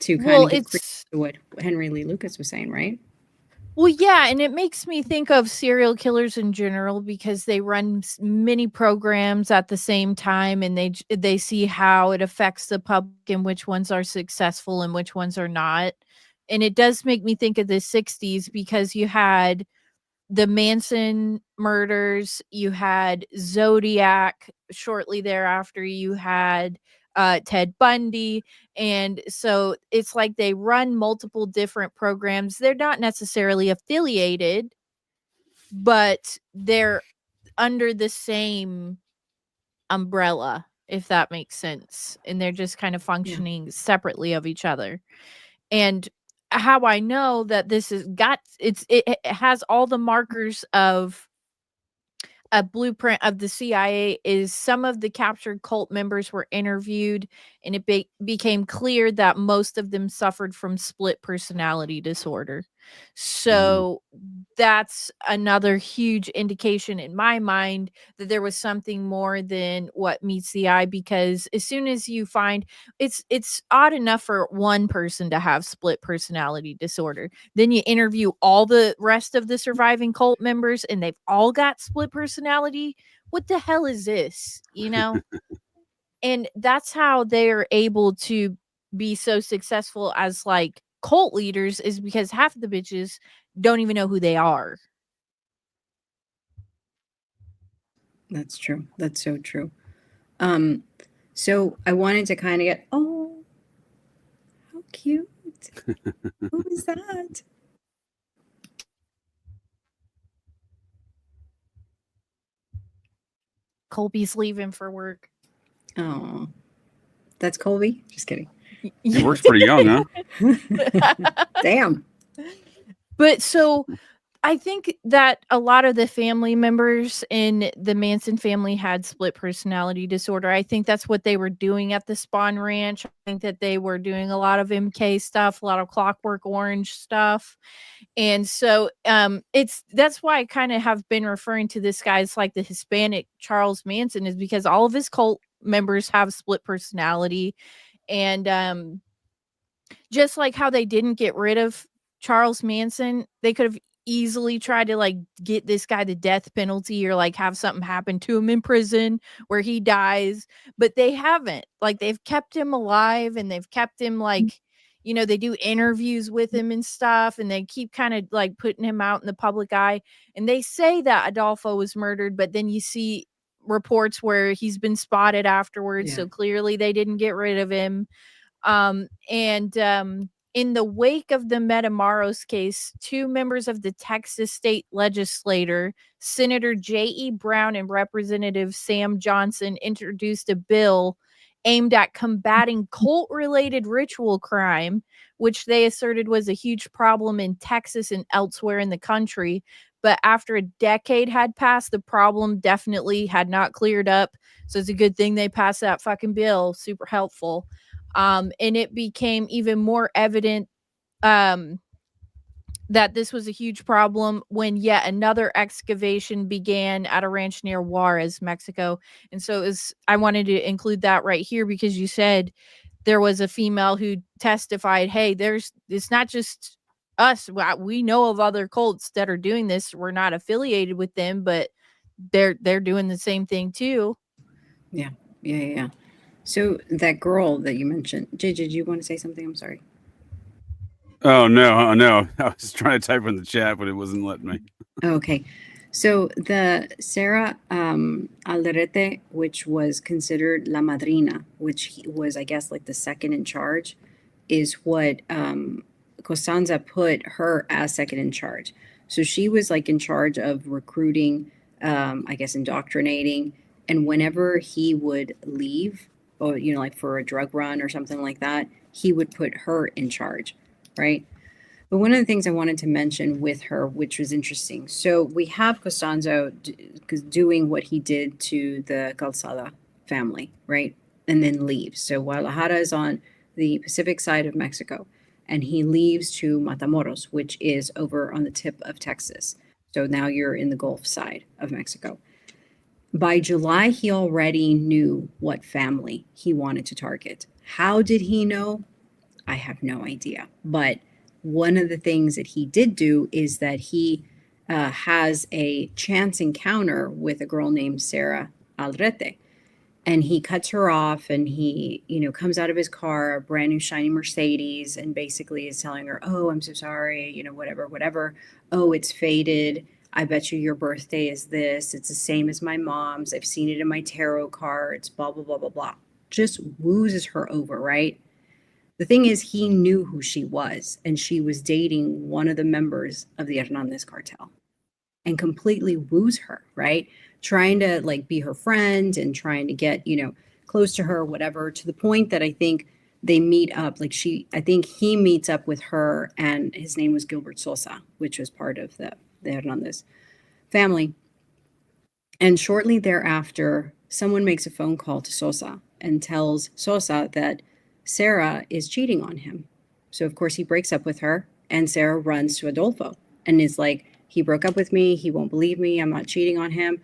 to kind of get credit to what Henry Lee Lucas was saying, right? Well, yeah, and it makes me think of serial killers in general because they run many programs at the same time, and they see how it affects the public and which ones are successful and which ones are not. And it does make me think of the 60s because you had the Manson murders, you had Zodiac shortly thereafter, you had Ted Bundy. And so it's like they run multiple different programs. They're not necessarily affiliated, but they're under the same umbrella, if that makes sense. And they're just kind of functioning separately of each other. And how I know that this is it has all the markers of a blueprint of the CIA is some of the captured cult members were interviewed, and it became clear that most of them suffered from split personality disorder. So that's another huge indication in my mind that there was something more than what meets the eye, because as soon as you find it's odd enough for one person to have split personality disorder, then you interview all the rest of the surviving cult members and they've all got split personality. What the hell is this, you know? And that's how they're able to be so successful as like cult leaders, is because half of the bitches don't even know who they are. That's true. That's so true. So I wanted to kind of get, oh, how cute. Who is that? Colby's leaving for work. Oh, that's Colby. Just kidding. He works pretty young, huh? Damn. But so I think that a lot of the family members in the Manson family had split personality disorder. I think that's what they were doing at the Spawn Ranch. I think that they were doing a lot of MK stuff, a lot of Clockwork Orange stuff. And so that's why I kind of have been referring to this guy as like the Hispanic Charles Manson, is because all of his cult members have split personality. And just like how they didn't get rid of Charles Manson, they could have easily tried to like get this guy the death penalty or like have something happen to him in prison where he dies, but they haven't. Like they've kept him alive, and they've kept him like, you know, they do interviews with him and stuff, and they keep kind of like putting him out in the public eye. And they say that Adolfo was murdered, but then you see reports where he's been spotted afterwards. So clearly they didn't get rid of him. In the wake of the Metamoros case, two members of the Texas state legislature, Senator J.E. Brown and Representative Sam Johnson, introduced a bill aimed at combating cult-related ritual crime, which they asserted was a huge problem in Texas and elsewhere in the country. But after a decade had passed, the problem definitely had not cleared up. So it's a good thing they passed that fucking bill. Super helpful. And it became even more evident that this was a huge problem when yet another excavation began at a ranch near Juarez, Mexico. And so I wanted to include that right here because you said there was a female who testified, hey, it's not just us. We know of other cults that are doing this. We're not affiliated with them, but they're doing the same thing too. Yeah. So that girl that you mentioned, JJ, do you want to say something? I'm sorry. Oh no, no! I was trying to type in the chat, but it wasn't letting me. Okay. So the Sara Aldrete, which was considered la madrina, which was, I guess, like the second in charge, is what Costanza put her as second in charge. So she was like in charge of recruiting, I guess, indoctrinating. And whenever he would leave, or, like for a drug run or something like that, he would put her in charge, right? But one of the things I wanted to mention with her, which was interesting. So we have Costanzo doing what he did to the Calzada family, right? And then leaves. So Guadalajara is on the Pacific side of Mexico, and he leaves to Matamoros, which is over on the tip of Texas. So now you're in the Gulf side of Mexico. By July, he already knew what family he wanted to target. How did he know? I have no idea. But one of the things that he did do is that he has a chance encounter with a girl named Sara Aldrete. And he cuts her off, and he, comes out of his car, a brand new shiny Mercedes, and basically is telling her, oh, I'm so sorry, whatever. Oh, it's faded. I bet you your birthday is this. It's the same as my mom's. I've seen it in my tarot cards, blah, blah, blah, blah, blah. Just woozes her over, right? The thing is, he knew who she was, and she was dating one of the members of the Hernandez cartel, and completely woos her, right? Trying to like be her friend and trying to get, close to her, whatever, to the point that I think they meet up. I think he meets up with her, and his name was Gilbert Sosa, which was part of the Hernandez family. And shortly thereafter, someone makes a phone call to Sosa and tells Sosa that Sara is cheating on him. So, of course, he breaks up with her, and Sara runs to Adolfo and is like, he broke up with me. He won't believe me. I'm not cheating on him.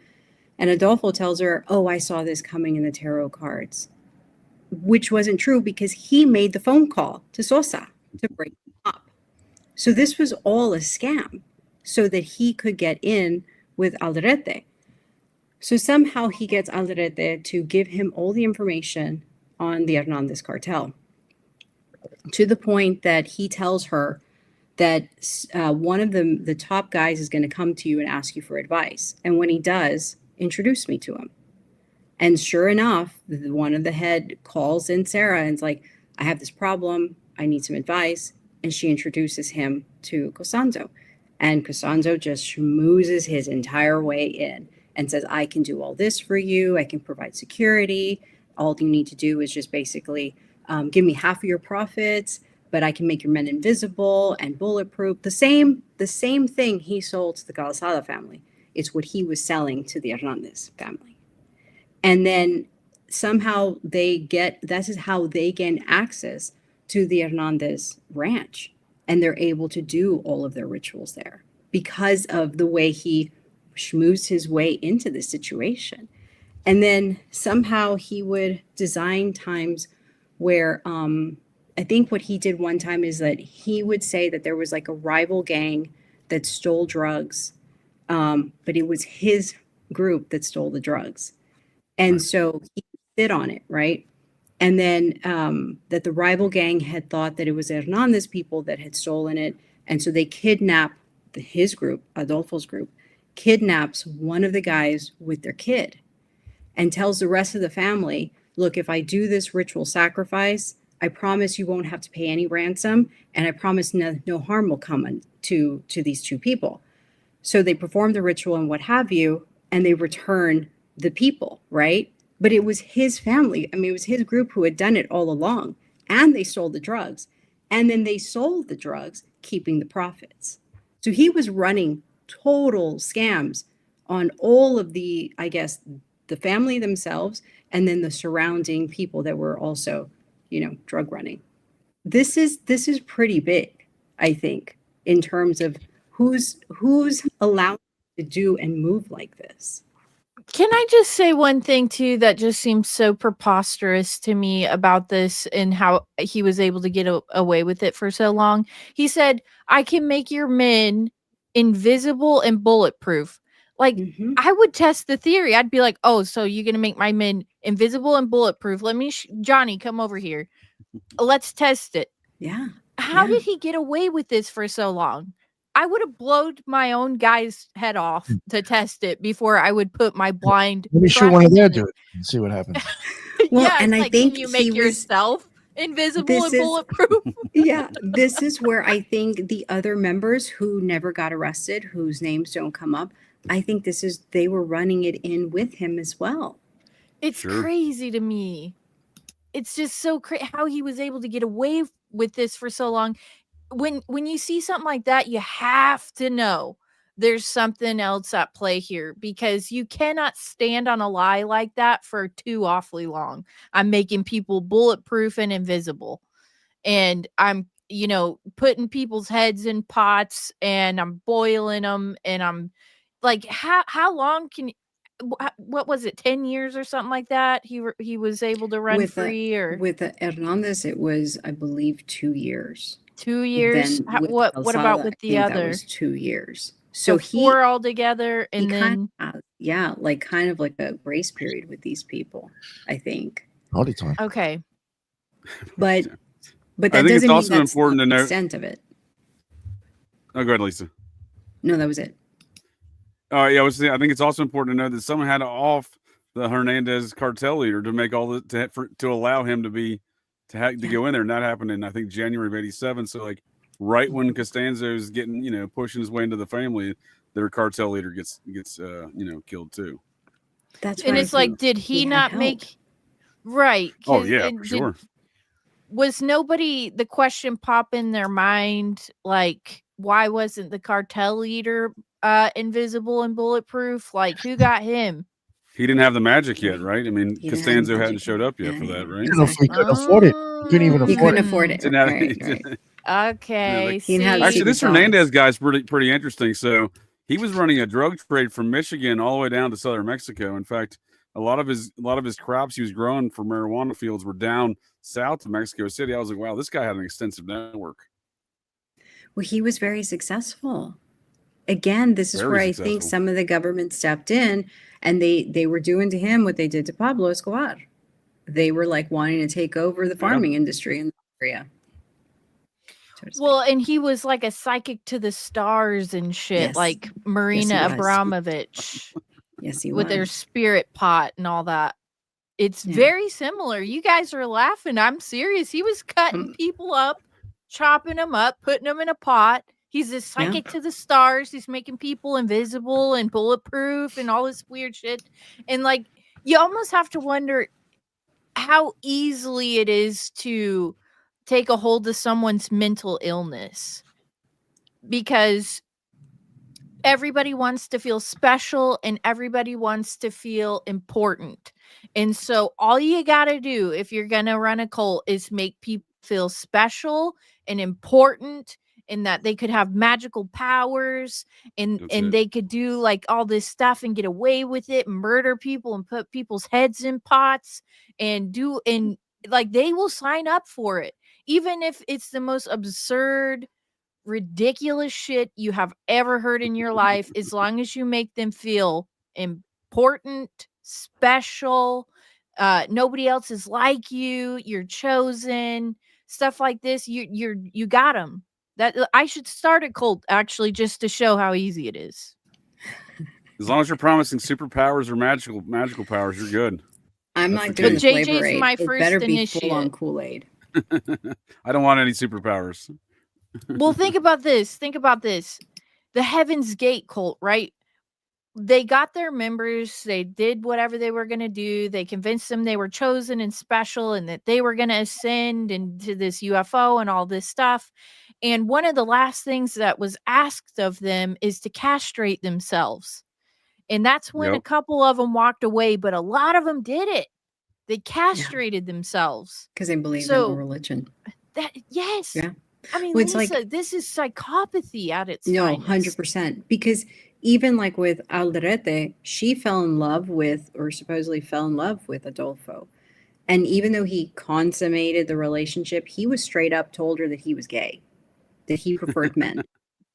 And Adolfo tells her, oh, I saw this coming in the tarot cards, which wasn't true because he made the phone call to Sosa to break him up. So this was all a scam so that he could get in with Aldrete. So somehow he gets Aldrete to give him all the information on the Hernandez cartel, to the point that he tells her that one of the top guys is going to come to you and ask you for advice. And when he does, introduce me to him. And sure enough, one of the head calls in Sara and is like, I have this problem. I need some advice. And she introduces him to Constanzo. And Constanzo just schmoozes his entire way in and says, I can do all this for you. I can provide security. All you need to do is just basically give me half of your profits, but I can make your men invisible and bulletproof. The same thing he sold to the Calzada family. It's what he was selling to the Hernandez family. And then somehow that is how they gain access to the Hernandez ranch. And they're able to do all of their rituals there because of the way he schmoozed his way into this situation. And then somehow he would design times where I think what he did one time is that he would say that there was like a rival gang that stole drugs, but it was his group that stole the drugs. And so he sit on it, right? And then that the rival gang had thought that it was Hernandez people that had stolen it. And so they kidnap his group, Adolfo's group, kidnaps one of the guys with their kid and tells the rest of the family, look, if I do this ritual sacrifice, I promise you won't have to pay any ransom. And I promise no harm will come to these two people. So they perform the ritual and what have you, and they return the people, right? But it was his family. I mean, it was his group who had done it all along. And they stole the drugs. And then they sold the drugs, keeping the profits. So he was running total scams on all of the, I guess, the family themselves, and then the surrounding people that were also, drug running. This is pretty big, I think, in terms of who's allowed to do and move like this. Can I just say one thing too that just seems so preposterous to me about this and how he was able to get away with it for so long? He said, I can make your men invisible and bulletproof. Like, I would test the theory. I'd be like, oh, so you're going to make my men invisible and bulletproof. Let me, Johnny, come over here. Let's test it. Yeah. how Yeah. did he get away with this for so long? I would have blown my own guy's head off to test it before I would put my blind. Let me shoot trust one of their in it. dudes and see what happens. Well, Yeah, and it's I like, think can you he make was- yourself invisible This and is- bulletproof? Yeah, this is where I think the other members who never got arrested, whose names don't come up, I think they were running it in with him as well. It's Sure. crazy to me. It's just so crazy how he was able to get away with this for so long. When you see something like that, you have to know there's something else at play here, because you cannot stand on a lie like that for too awfully long. I'm making people bulletproof and invisible, and I'm putting people's heads in pots, and I'm boiling them, and I'm like, how long can what was it, 10 years or something like that he was able to run free? Or With Hernandez, it was, I believe, 2 years. 2 years? Then with What about Calzada, with I the think that other? was 2 years. So So four altogether, he and then kind of has, like kind of like a grace period with these people, I think. All the time. okay. But I that think it's doesn't mean also that's important not to the note. extent of it. Oh, go ahead, Lisa. No, that was it. Yeah, I think it's also important to know that someone had to off the Hernandez cartel leader to make all the to allow him to go in there, and that happened in, I think, January of '87. So like right when Constanzo's getting pushing his way into the family, their cartel leader gets killed too. That's And why it's I like, think did he he had not help. make right? Oh 'cause yeah, it for did- sure. Was nobody the question pop in their mind, like, why wasn't the cartel leader invisible and bulletproof? Like, who got him? He didn't have the magic yet, right? I mean, He didn't have the Costanzo hadn't magic showed yet. up yet Yeah, for that, yeah, right? exactly. He couldn't afford it. He couldn't even He afford couldn't it. afford it. Didn't have- Right. Okay. He didn't have see? Actually, this secret sauce. Hernandez guy's pretty interesting. So he was running a drug trade from Michigan all the way down to southern Mexico. In fact, a lot of his crops he was growing for marijuana fields were down south of Mexico City. I was like, wow, this guy had an extensive network. Well, he was very successful. Again, this is Very where I think successful. some of the government stepped in, and they were doing to him what they did to Pablo Escobar. They were like wanting to take over the farming industry in the area. so to speak. Well, and he was like a psychic to the stars and shit, Yes. like Marina Yes, he was. Abramovich Yes, he with their was. spirit pot and all that. It's Yeah. very similar. You guys are laughing. I'm serious. He was cutting people up, chopping them up, putting them in a pot. He's a psychic to the stars. He's making people invisible and bulletproof and all this weird shit. And like, you almost have to wonder how easily it is to take a hold of someone's mental illness, because everybody wants to feel special and everybody wants to feel important. And so all you got to do if you're going to run a cult is make people feel special and important, and that they could have magical powers, and That's it. they could do like all this stuff and get away with it, and murder people and put people's heads in pots and like they will sign up for it, even if it's the most absurd, ridiculous shit you have ever heard in your life, as long as you make them feel important, special, nobody else is like you're chosen, stuff like this. You got them. That I should start a cult actually, just to show how easy it is. As long as you're promising superpowers or magical powers, you're good. I'm That's not the doing the case. But flavor JJ's aid. my It first better be initiate. full on Kool-Aid. I don't want any superpowers. Well, think about this. The Heaven's Gate cult, right? They got their members, they did whatever they were going to do. They convinced them they were chosen and special, and that they were going to ascend into this UFO and all this stuff. And one of the last things that was asked of them is to castrate themselves. And that's when a Yep. couple of them walked away, but a lot of them did it. They castrated themselves. Because they believe in So- the religion. Yes. Yeah. I mean, Well, it's Lisa, like- this is psychopathy at its No, finest. 100%. Because even like with Aldrete, she fell in love with, or supposedly fell in love with Adolfo. And even though he consummated the relationship, he was straight up told her that he was gay, that he preferred men.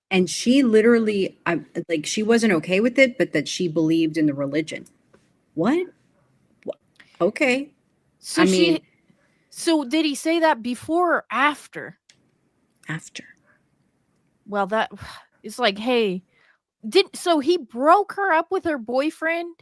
And she literally, like, she wasn't okay with it, but that she believed in the religion. What? Okay. So I she mean- so did he say that before or after? after. Well, that it's like, hey, so he broke her up with her boyfriend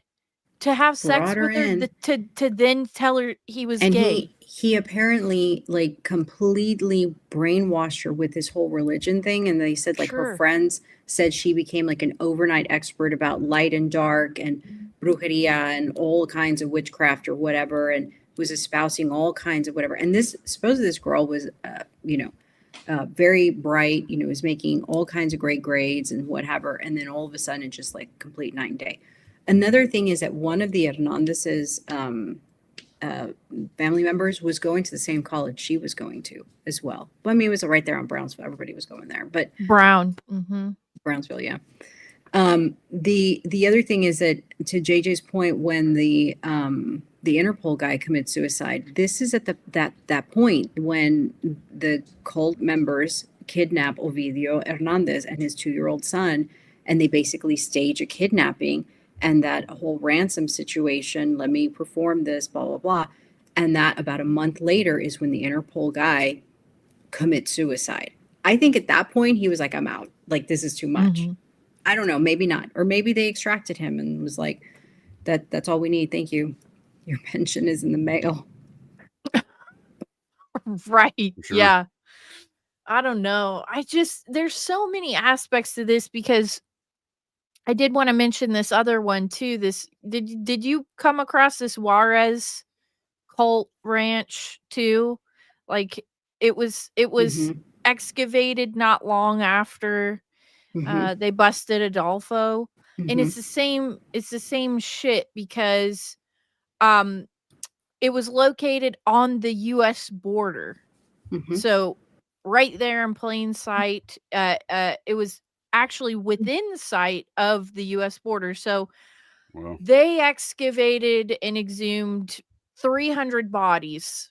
to have sex Brought her with her in. to then tell her he was And gay. he apparently like completely brainwashed her with this whole religion thing. And they said like her Sure. friends said she became like an overnight expert about light and dark and brujeria and all kinds of witchcraft or whatever, and was espousing all kinds of whatever. And this supposedly this girl was very bright, was making all kinds of great grades and whatever. And then all of a sudden it's just like complete night and day. Another thing is that one of the Hernandez's family members was going to the same college she was going to as well. Well, I mean, it was right there on Brownsville. Everybody was going there, but Brown. Mm-hmm. Brownsville, yeah. The other thing is that, to JJ's point, when the Interpol guy commits suicide, this is at that point when the cult members kidnap Ovidio Hernandez and his 2-year-old son, and they basically stage a kidnapping and that whole ransom situation. Let me perform this, blah blah blah, and that about a month later is when the Interpol guy commits suicide. I think at that point he was like, I'm out. Like, this is too much. Mm-hmm. I don't know, maybe not. Or maybe they extracted him and was like, that's all we need. Thank you. Your pension is in the mail. Right. Sure. Yeah. I don't know. There's so many aspects to this, because I did want to mention this other one too. Did you come across this Juarez cult ranch too? Like, it was Mhm. excavated not long after Mhm. they busted Adolfo. And Mhm. it's the same shit, because it was located on the US border. Mhm. So right there in plain sight. It was actually within sight of the US border. So Well, they excavated and exhumed 300 bodies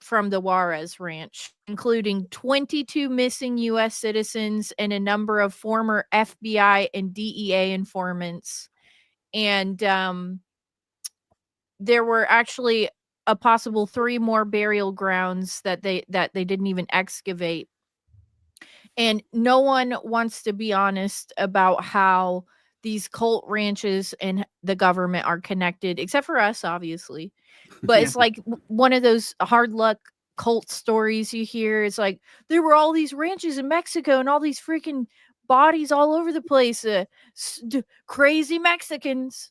from the Juarez Ranch, including 22 missing U.S. citizens and a number of former FBI and DEA informants. And there were actually a possible 3 more burial grounds that they didn't even excavate. And no one wants to be honest about how these cult ranches and the government are connected, except for us, obviously. But Yeah. it's like one of those hard luck cult stories you hear. It's like, there were all these ranches in Mexico and all these freaking bodies all over the place. Crazy Mexicans.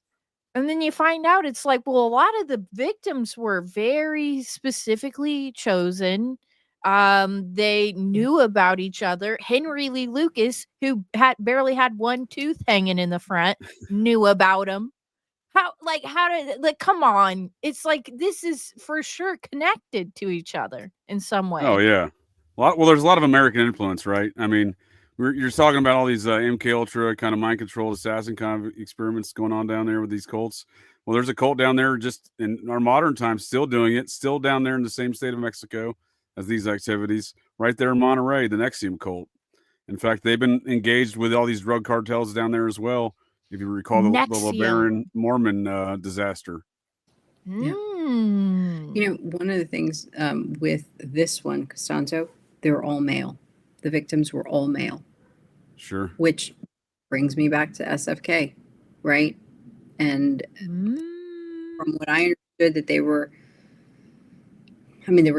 And then you find out it's like, well, a lot of the victims were very specifically chosen. They knew about each other. Henry Lee Lucas, who barely had one tooth hanging in the front, knew about him. How did, like, come on. It's like, this is for sure connected to each other in some way. oh yeah. Well, there's a lot of American influence, right? I mean, you're talking about all these MK Ultra kind of mind controlled assassin kind of experiments going on down there with these cults. Well, there's a cult down there just in our modern times still doing it, still down there in the same state of Mexico as these activities, right there in Monterrey, the Nexium cult. In fact, they've been engaged with all these drug cartels down there as well. If you recall the Nexium. LeBaron Mormon disaster. Yeah. Mm. One of the things with this one, Constanzo, they were all male. The victims were all male, Sure. which brings me back to SFK, right? And from what I understood, that they were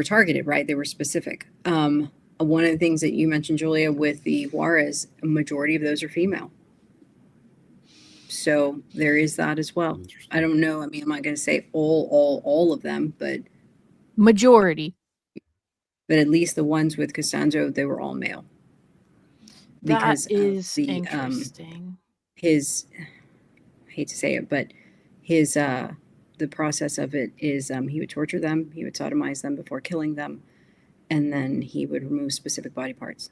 targeted, right? They were specific. One of the things that you mentioned, Julia, with the Juarez, a majority of those are female. So there is that as well. I don't know. I mean, I'm not going to say all of them, but Majority. But at least the ones with Constanzo, they were all male. That Because is the interesting. his, I hate to say it, but his the process of it is he would torture them, he would sodomize them before killing them, and then he would remove specific body parts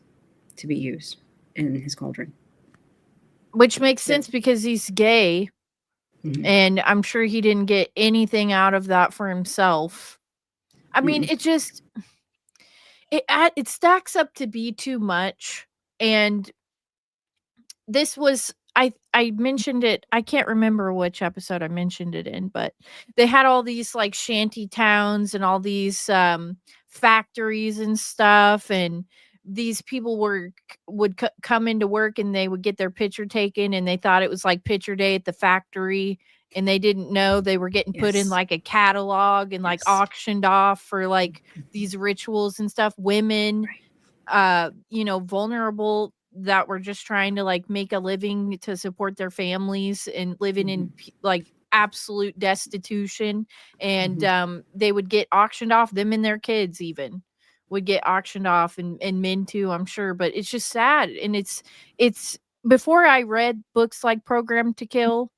to be used in his cauldron. Which makes sense because he's gay. Mhm. And I'm sure he didn't get anything out of that for himself. I mean, it just it stacks up to be too much. And this was, I mentioned it, I can't remember which episode I mentioned it in, but they had all these like shanty towns and all these factories and stuff, and these people would come into work and they would get their picture taken, and they thought it was like picture day at the factory, and they didn't know they were getting put in Yes. like a catalog and like Yes. auctioned off for like these rituals and stuff. Women, vulnerable, that were just trying to like make a living to support their families and living in like absolute destitution, and they would get auctioned off. Them and their kids even would get auctioned off, and men too, I'm sure. But it's just sad. And it's before I read books like Programmed to Kill,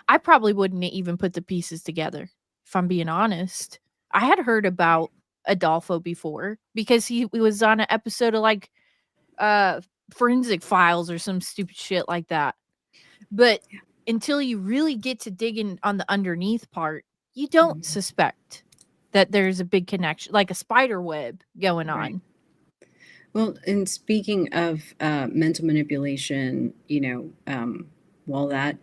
I probably wouldn't even put the pieces together, if I'm being honest. I had heard about Adolfo before because he was on an episode of like Forensic Files or some stupid shit like that. But until you really get to digging on the underneath part, you don't suspect that there's a big connection, like a spider web going on. Right. Well, and speaking of mental manipulation, while that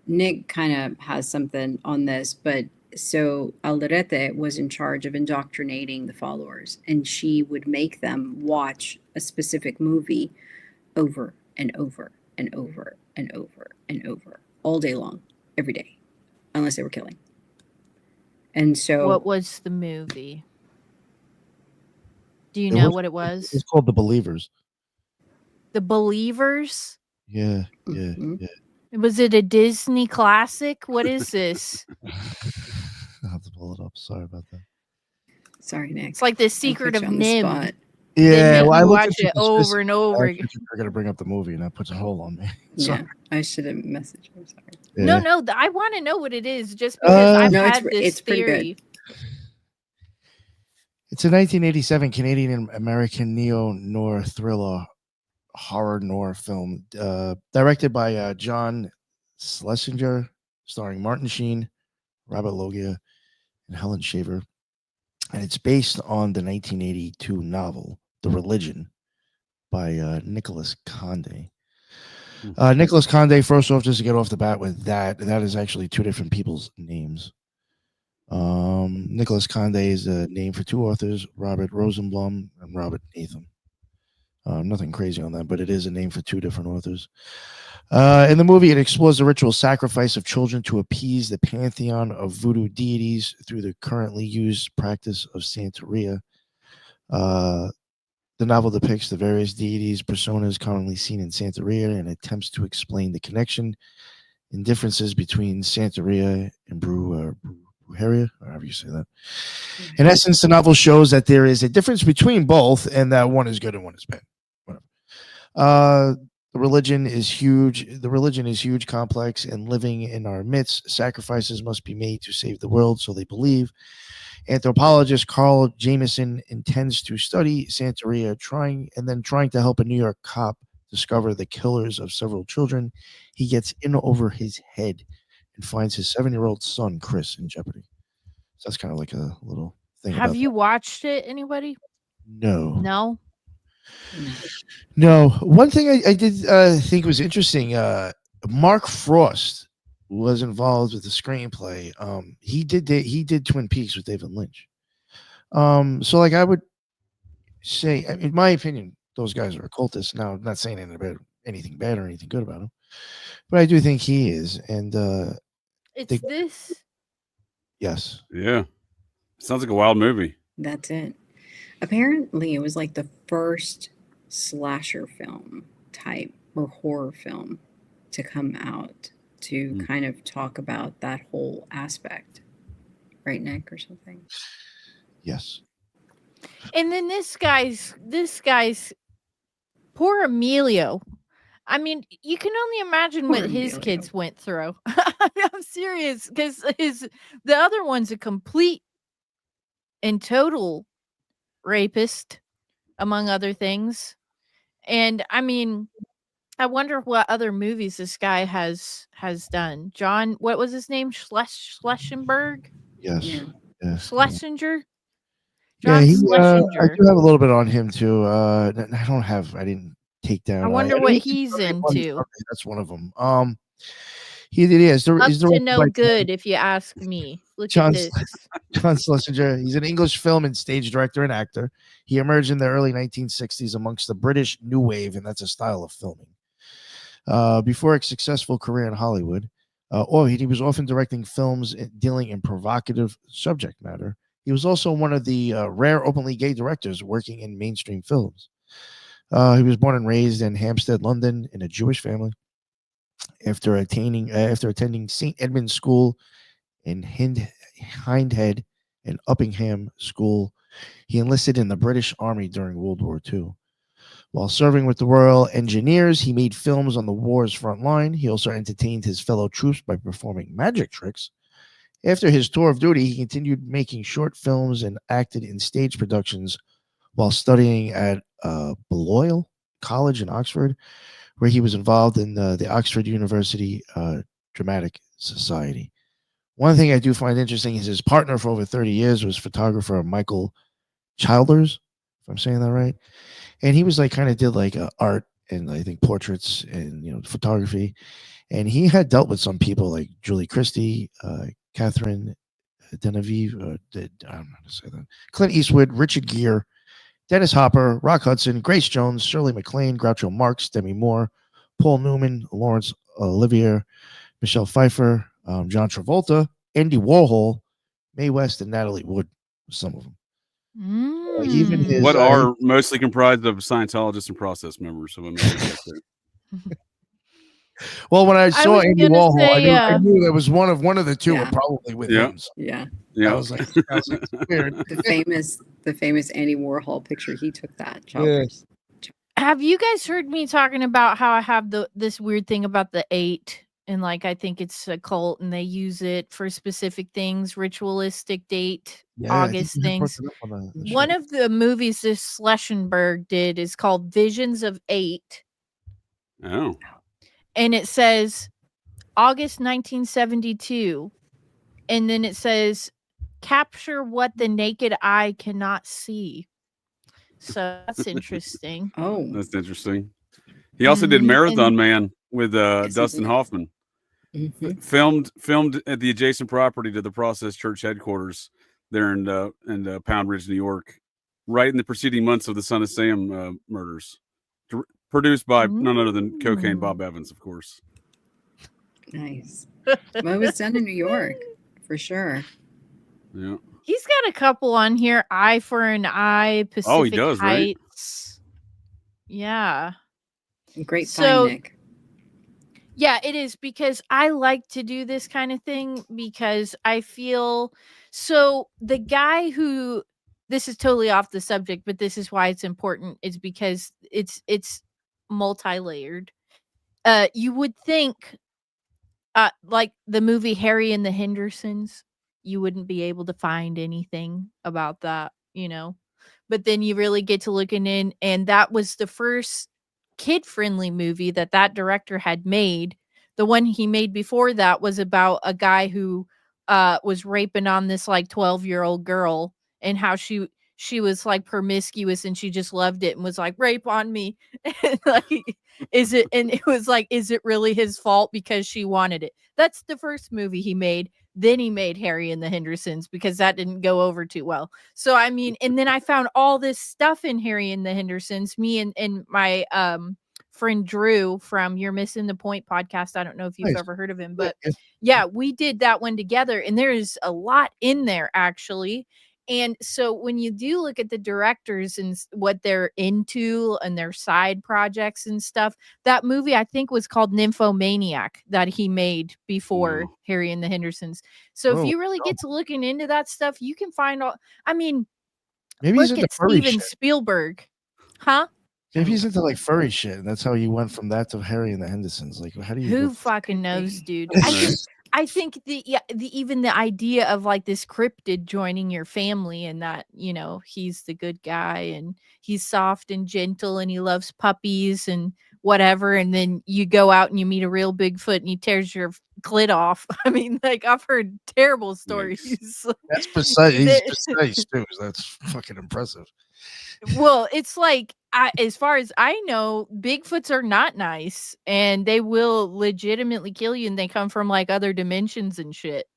Nick kind of has something on this, but so Aldrete was in charge of indoctrinating the followers, and she would make them watch a specific movie over and over and over and over and over all day long, every day, unless they were killing. And so, What was the movie? Do you know what it was? It's called The Believers. The Believers? Yeah. Was it a Disney classic? What is this? I'll have to pull it up. Sorry about that. Sorry, Nick. It's like The Secret of Nim. Yeah, well, I watch it over and over again. You're gonna bring up the movie, and that puts a hold on me. Yeah, I should have messaged her. Sorry. Yeah. No, I want to know what it is, just because I've had this theory. It's a 1987 Canadian American neo-noir thriller horror noir film, directed by John Schlesinger, starring Martin Sheen, Robert Loggia, and Helen Shaver. And it's based on the 1982 novel The Religion by Nicholas Conde. Nicholas Conde, first off, just to get off the bat with that is actually two different people's names. Nicholas Conde is a name for two authors, Robert Rosenblum and Robert Nathan. Nothing crazy on that, but it is a name for two different authors. In the movie, it explores the ritual sacrifice of children to appease the pantheon of voodoo deities through the currently used practice of Santeria. The novel depicts the various deities' personas commonly seen in Santeria and attempts to explain the connection and differences between Santeria and Brujeria, or however you say that. In essence, the novel shows that there is a difference between both and that one is good and one is bad. Whatever. The religion is huge, complex, and living in our midst. Sacrifices must be made to save the world, so they believe. Anthropologist Carl Jameson intends to study Santeria, trying to help a New York cop discover the killers of several children. He gets in over his head and finds his 7-year-old son, Chris, in jeopardy. So that's kind of like a little thing. Have you watched it, anybody? No. One thing I did think was interesting, Mark Frost was involved with the screenplay. He did Twin Peaks with David Lynch. So like I would say, in my opinion, those guys are occultists. Now, I'm not saying anything bad or anything good about him, but I do think he is. And this. Yes. Yeah. Sounds like a wild movie. That's it. Apparently, it was like the first slasher film type or horror film to come out to kind of talk about that whole aspect. Right, Nick, or something? Yes. And then this guy's poor Emilio. I mean, you can only imagine what his kids went through. I'm serious, because the other one's a complete and total rapist, among other things. And I mean, I wonder what other movies this guy has done. John, what was his name? Schlesinger? Yes. Yeah. Schlesinger? John Schlesinger. I do have a little bit on him too. I didn't take down. I wonder what he's into. That's one of them. He did. He's Up to directed no by good, if you ask me. Look John, at this. John Schlesinger. He's an English film and stage director and actor. He emerged in the early 1960s amongst the British New Wave, and that's a style of filming. Before a successful career in Hollywood, he was often directing films dealing in provocative subject matter. He was also one of the rare openly gay directors working in mainstream films. He was born and raised in Hampstead, London, in a Jewish family. After attending St. Edmund's School in Hindhead and Uppingham School, he enlisted in the British Army during World War II. While serving with the Royal Engineers, he made films on the war's front line. He also entertained his fellow troops by performing magic tricks. After his tour of duty, he continued making short films and acted in stage productions while studying at Balliol College in Oxford, where he was involved in the Oxford University Dramatic Society. One thing I do find interesting is his partner for over 30 years was photographer Michael Childers, if I'm saying that right. And he was like kind of did like art and I think portraits and photography. And he had dealt with some people like Julie Christie, Catherine Genevieve, I don't know how to say that, Clint Eastwood, Richard Gere, Dennis Hopper, Rock Hudson, Grace Jones, Shirley MacLaine, Groucho Marx, Demi Moore, Paul Newman, Laurence Olivier, Michelle Pfeiffer, John Travolta, Andy Warhol, Mae West, and Natalie Wood, some of them. Even his, what are mostly comprised of Scientologists and process members. So well, when I saw Andy Warhol, say, I knew there was one of the two, Yeah. were probably with Yeah. him. So Yeah. I was like weird. The famous Andy Warhol picture. He took that. Childers. Have you guys heard me talking about how I have this weird thing about the 8? And like, I think it's a cult and they use it for specific things, ritualistic date, August things. One of the movies this Schlesinger did is called Visions of 8. Oh. And it says August 1972. And then it says capture what the naked eye cannot see. So that's interesting. Oh, that's interesting. He also did Marathon Man with Dustin Hoffman. Mm-hmm. Filmed at the adjacent property to the Process Church headquarters there in Pound Ridge, New York, right in the preceding months of the Son of Sam murders. Produced by none other than Cocaine Bob Evans, of course. Nice. Well, it was done in New York, for sure. Yeah. He's got a couple on here. Eye for an Eye, Pacific he does, Heights. Right? Yeah. Great find, Nick. Yeah, it is, because I like to do this kind of thing because I feel so the guy who, this is totally off the subject, but this is why it's important, is because it's multi-layered. You would think like the movie Harry and the Hendersons, you wouldn't be able to find anything about that, but then you really get to looking in, and that was the first kid-friendly movie that director had made. The one he made before that was about a guy who was raping on this like 12-year-old girl, and how she was like promiscuous and she just loved it and was like, rape on me. And it was like, is it really his fault because she wanted it? That's the first movie he made. Then he made Harry and the Hendersons because that didn't go over too well. So, I mean, and then I found all this stuff in Harry and the Hendersons. Me and my friend Drew from You're Missing the Point podcast. I don't know if you've ever heard of him, but yeah, we did that one together. And there is a lot in there, actually. And so when you do look at the directors and what they're into and their side projects and stuff, that movie I think was called Nymphomaniac that he made before Harry and the Hendersons. So if you really get to looking into that stuff, you can find all. I mean, maybe look he's into at furry Steven shit. Spielberg, huh? Maybe he's into like furry shit, and that's how he went from that to Harry and the Hendersons. Like, how do you? Who fucking knows, dude? I think even the idea of like this cryptid joining your family, and that, he's the good guy and he's soft and gentle and he loves puppies and whatever. And then you go out and you meet a real Bigfoot and he tears your clit off. I mean, like, I've heard terrible stories. That's precise. He's precise too. That's fucking impressive. Well, it's like, as far as I know, Bigfoots are not nice, and they will legitimately kill you, and they come from like other dimensions and shit.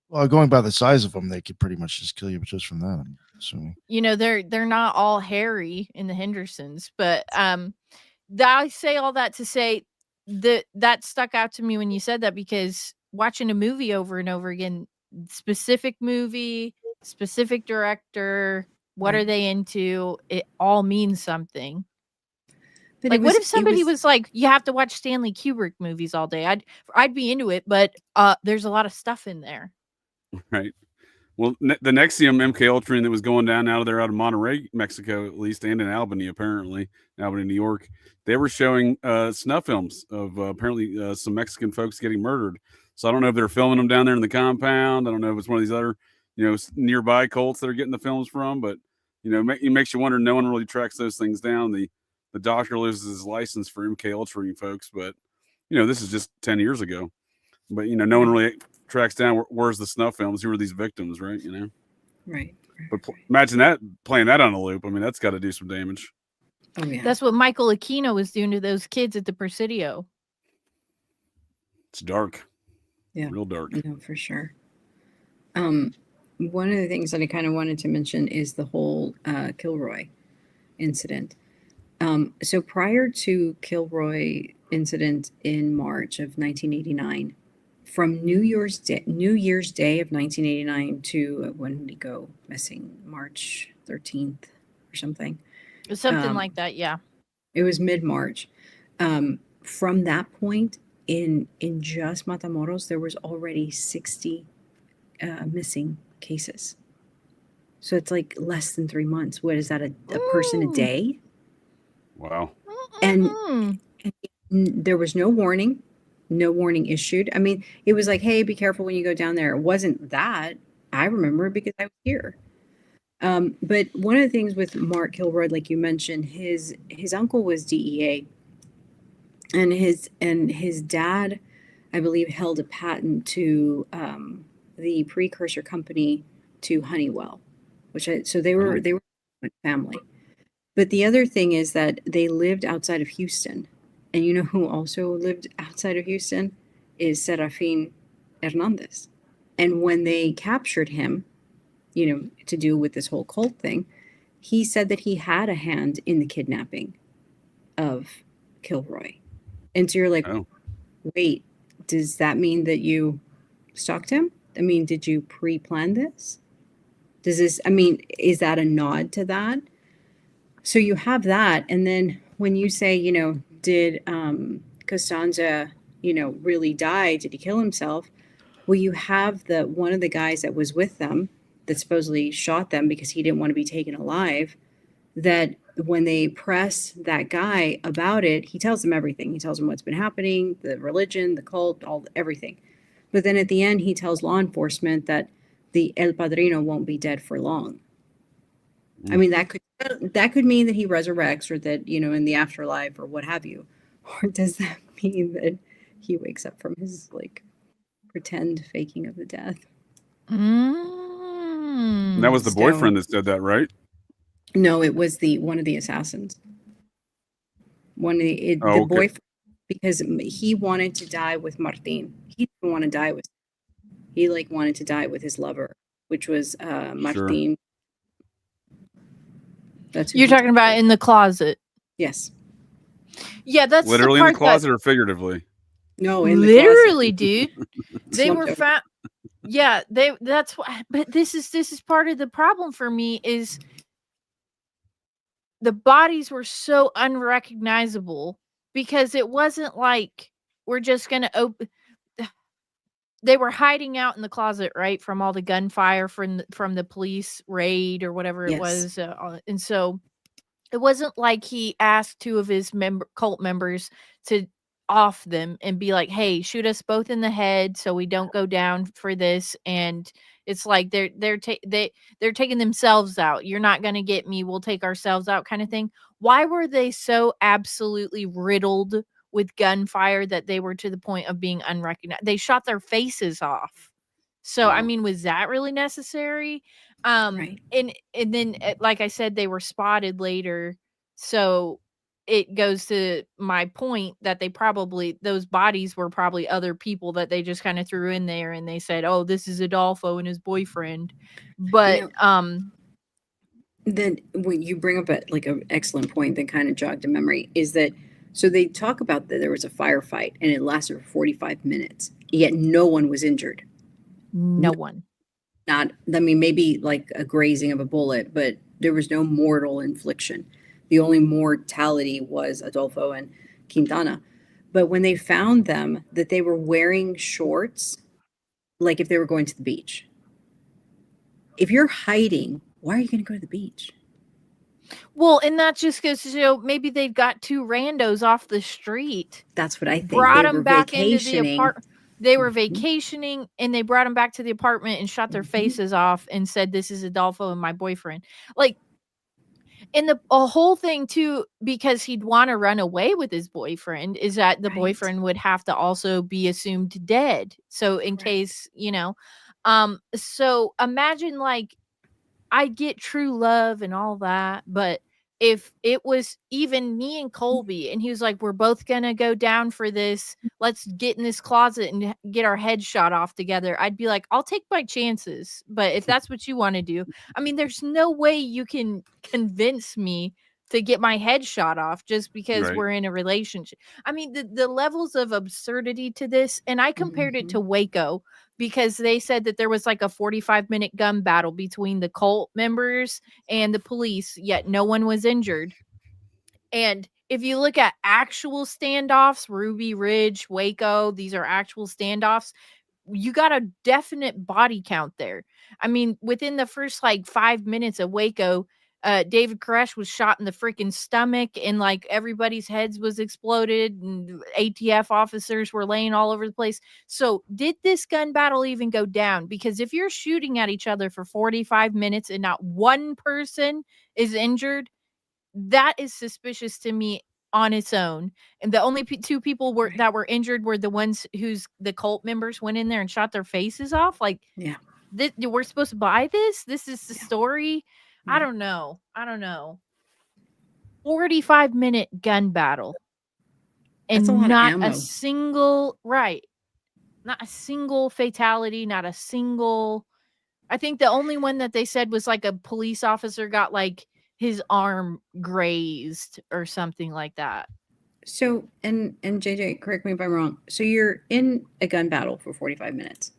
Well, going by the size of them, they could pretty much just kill you just from that, I'm assuming. You know, they're not all hairy in the Hendersons, but I say all that to say that stuck out to me when you said that, because watching a movie over and over again, specific movie, specific director, what are they into? It all means something. But Like, what if somebody was like, you have to watch Stanley Kubrick movies all day? I'd be into it, but there's a lot of stuff in there. Right. Well, the Nexium MK Ultra that was going down out of Monterrey, Mexico, at least, and in Albany, apparently, Albany, New York, they were showing snuff films of apparently some Mexican folks getting murdered. So I don't know if they're filming them down there in the compound. I don't know if it's one of these other, nearby cults that are getting the films from. But it makes you wonder. No one really tracks those things down. The doctor loses his license for MK Ultra, folks. But this is just 10 years ago. But no one really tracks down where's the snuff films, who are these victims, right? Right. But imagine that, playing that on a loop. I mean, that's got to do some damage. Oh yeah, That's what Michael Aquino was doing to those kids at the Presidio. It's dark. Yeah, real dark. No, for sure. One of the things that I kind of wanted to mention is the whole Kilroy incident. So prior to Kilroy incident in March of 1989, from New Year's Day of 1989 to when did he go missing? March 13th or something. Something like that, yeah. It was mid-March. From that point, in just Matamoros, there was already 60 missing cases. So it's like less than 3 months. What is that, a person a day? Wow. And there was no warning issued. I mean, it was like, hey, be careful when you go down there. It wasn't that. I remember because I was here. But one of the things with Mark Kilroy, like you mentioned, his uncle was DEA, and his dad, I believe, held a patent to the precursor company to Honeywell, so they were a family. But the other thing is that they lived outside of Houston, and you know who also lived outside of Houston is Serafin Hernandez. And when they captured him, to do with this whole cult thing, he said that he had a hand in the kidnapping of Kilroy. And so you're like, wait, does that mean that you stalked him? I mean, did you pre-plan this? Is that a nod to that? So you have that. And then when you say, did Constanzo, really die? Did he kill himself? Well, you have one of the guys that was with them that supposedly shot them because he didn't want to be taken alive, that when they press that guy about it, he tells them everything. He tells them what's been happening, the religion, the cult, everything. But then at the end, he tells law enforcement that the El Padrino won't be dead for long. I mean, that could mean that he resurrects, or that, in the afterlife or what have you. Or does that mean that he wakes up from his pretend faking of the death? That was the boyfriend that said that, right? No, it was one of the assassins. The boyfriend, because he wanted to die with Martin. He didn't want to die with. He wanted to die with his lover, which was Martin. Sure. That's you're talking about in the closet. Yes. Yeah, that's literally in the closet or figuratively. No, in literally, the dude. They were found. Yeah, that's why. But this is part of the problem for me is the bodies were so unrecognizable, because it wasn't like we're just gonna open. They were hiding out in the closet, right, from all the gunfire from the police raid or whatever it was, and so it wasn't like he asked two of his cult members to off them and be like, hey, shoot us both in the head so we don't go down for this. And it's like they're taking themselves out. You're not going to get me, we'll take ourselves out, kind of thing. Why were they so absolutely riddled with gunfire that they were to the point of being unrecognized? They shot their faces off. So I mean, was that really necessary? Right. And then, like I said, they were spotted later So it goes to my point that those bodies were probably other people that they just kind of threw in there, and they said, oh, this is Adolfo and his boyfriend. But then when you bring up an excellent point that kind of jogged a memory is that, so they talk about that there was a firefight and it lasted for 45 minutes, yet no one was injured. no one. Maybe like a grazing of a bullet, but there was no mortal infliction. The only mortality was Adolfo and Quintana. But when they found them, that they were wearing shorts, like if they were going to the beach. If you're hiding, why are you going to go to the beach? Well, and that just goes to show maybe they got two randos off the street. That's what I think. Brought they them were back vacationing. into the apartment. They were vacationing, and they brought them back to the apartment and shot their faces off and said, this is Adolfo and my boyfriend. Like, and the whole thing too, because he'd want to run away with his boyfriend, is that the boyfriend would have to also be assumed dead. So in case, so imagine, like, I get true love and all that, but if it was even me and Colby and he was like, we're both gonna go down for this, let's get in this closet and get our head shot off together, I'd be like, I'll take my chances. But if that's what you want to do, I mean, there's no way you can convince me to get my head shot off just because we're in a relationship. I mean, the levels of absurdity to this, and I compared it to Waco, because they said that there was like a 45-minute gun battle between the cult members and the police, yet no one was injured. And if you look at actual standoffs, Ruby Ridge, Waco, these are actual standoffs, you got a definite body count there. I mean, within the first like 5 minutes of Waco, David Koresh was shot in the freaking stomach, and like everybody's heads was exploded, and ATF officers were laying all over the place. So did this gun battle even go down? Because if you're shooting at each other for 45 minutes and not one person is injured, that is suspicious to me on its own. And the only two people that were injured were the ones the cult members went in there and shot their faces off. Like, we're supposed to buy this? This is the story? I don't know. 45-minute gun battle. And not a single, not a single fatality, not a single. I think the only one that they said was like a police officer got like his arm grazed or something like that. So, and JJ, correct me if I'm wrong. So you're in a gun battle for 45 minutes.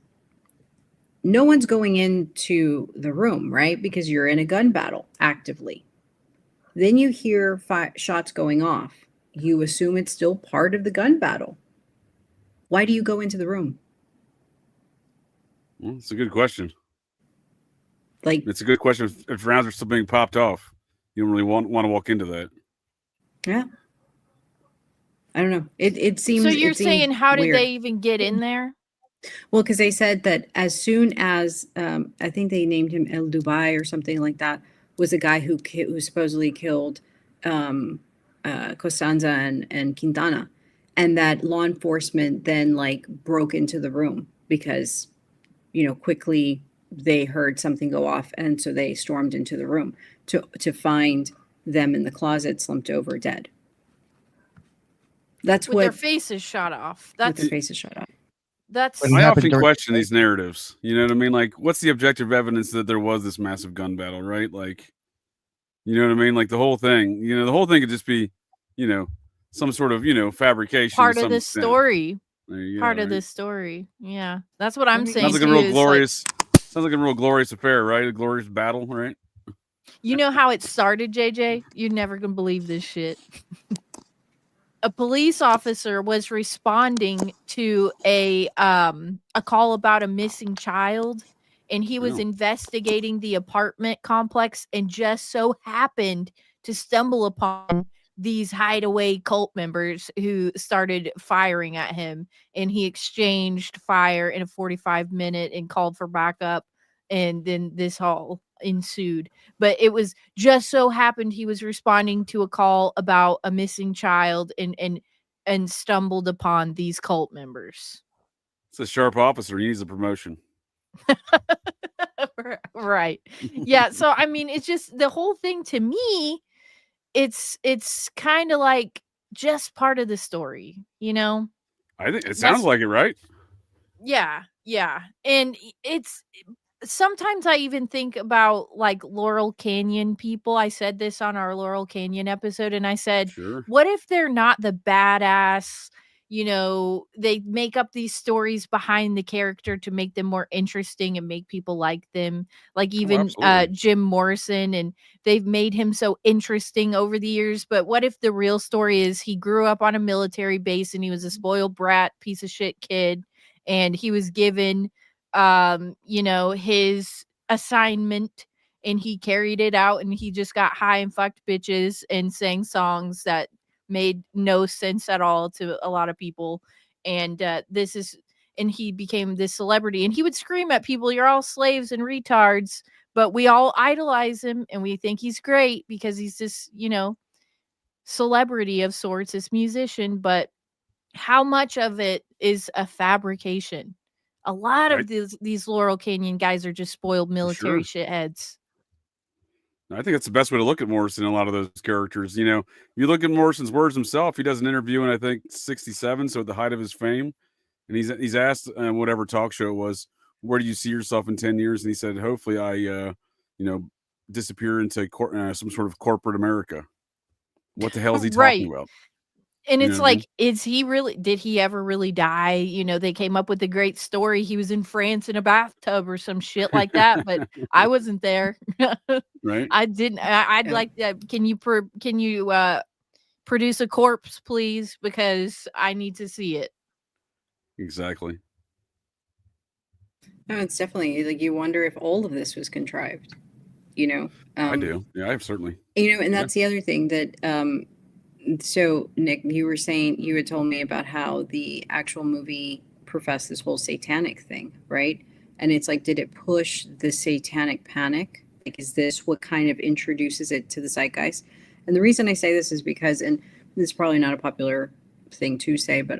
No one's going into the room, right? Because you're in a gun battle actively. Then you hear shots going off. You assume it's still part of the gun battle. Why do you go into the room? Well, it's a good question. Like, it's a good question. If rounds are still being popped off, you don't really want to walk into that. Yeah. I don't know. It seems. So you're saying, how did weird. they even get in there? Well, because they said that as soon as I think they named him El Dubai or something like that, was a guy who supposedly killed Constanzo and Quintana, and that law enforcement then like broke into the room because, quickly they heard something go off, and so they stormed into the room to find them in the closet, slumped over, dead. That's with their faces shot off. With their faces shot off. I often question these narratives. You know what I mean? Like, what's the objective evidence that there was this massive gun battle, right? Like, you know what I mean? Like the whole thing, the whole thing could just be, some sort of, fabrication. Part of the story. Part of the story. Yeah. That's what I'm saying. Sounds like a real glorious, sounds like a real glorious affair, right? A glorious battle, right? You know how it started, JJ? You're never going to believe this shit. A police officer was responding to a call about a missing child, and he was investigating the apartment complex, and just so happened to stumble upon these hideaway cult members who started firing at him, and he exchanged fire in a 45-minute and called for backup, and then this all ensued. But it was just so happened he was responding to a call about a missing child and stumbled upon these cult members. It's a sharp officer. He needs a promotion. Right. Yeah. So, I mean, it's just the whole thing to me it's kind of like just part of the story, you know? I think it That's sounds like it, right? yeah, yeah. And it's sometimes I even think about like Laurel Canyon people. I said this on our Laurel Canyon episode, and I said, Sure. what if they're not the badass? You know, they make up these stories behind the character to make them more interesting and make people like them. Like Oh, even absolutely. Jim Morrison, and they've made him so interesting over the years. But what if the real story is he grew up on a military base and he was a spoiled brat, piece of shit kid, and he was given you know, his assignment and he carried it out and he just got high and fucked bitches and sang songs that made no sense at all to a lot of people. And and he became this celebrity and he would scream at people, you're all slaves and retards, but we all idolize him and we think he's great because he's this, you know, celebrity of sorts, this musician. But how much of it is a fabrication? A lot Right. of these Laurel Canyon guys are just spoiled military shitheads. I think that's the best way to look at Morrison. A lot of those characters, you know, if you look at Morrison's words himself, he does an interview in I think '67, so at the height of his fame, and he's asked whatever talk show it was, where do you see yourself in 10 years? And he said, hopefully I, you know, disappear into some sort of corporate America. What the hell is he talking Right. about? And You it's know what I mean? like, did he ever really die? You know, they came up with a great story. He was in France in a bathtub or some shit like that, but I wasn't there. Right? I'd Yeah. like can you produce a corpse, please? Because I need to see it. Exactly. No, it's definitely like you wonder if all of this was contrived, you know. I do. Yeah, I certainly. You know, and Yeah. that's the other thing that so Nick, you were saying, you had told me about how the actual movie professed this whole satanic thing, right? And it's like, did it push the satanic panic? Like, is this what kind of introduces it to the zeitgeist? And the reason I say this is because, and this is probably not a popular thing to say, but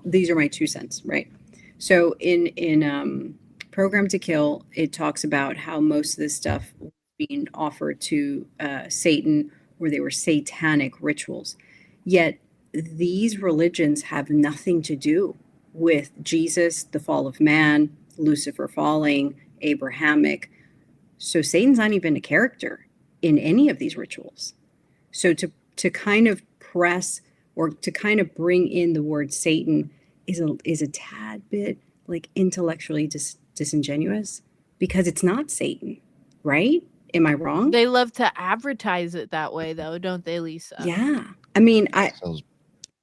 these are my 2 cents, right? So in Program to Kill, it talks about how most of this stuff being offered to Satan, or they were satanic rituals. Yet these religions have nothing to do with Jesus, the fall of man, Lucifer falling, Abrahamic. So Satan's not even a character in any of these rituals. So to kind of press or to kind of bring in the word Satan is a tad bit like intellectually disingenuous, because it's not Satan, right? Am I wrong? They love to advertise it that way, though, don't they, Lisa? Yeah. I mean, I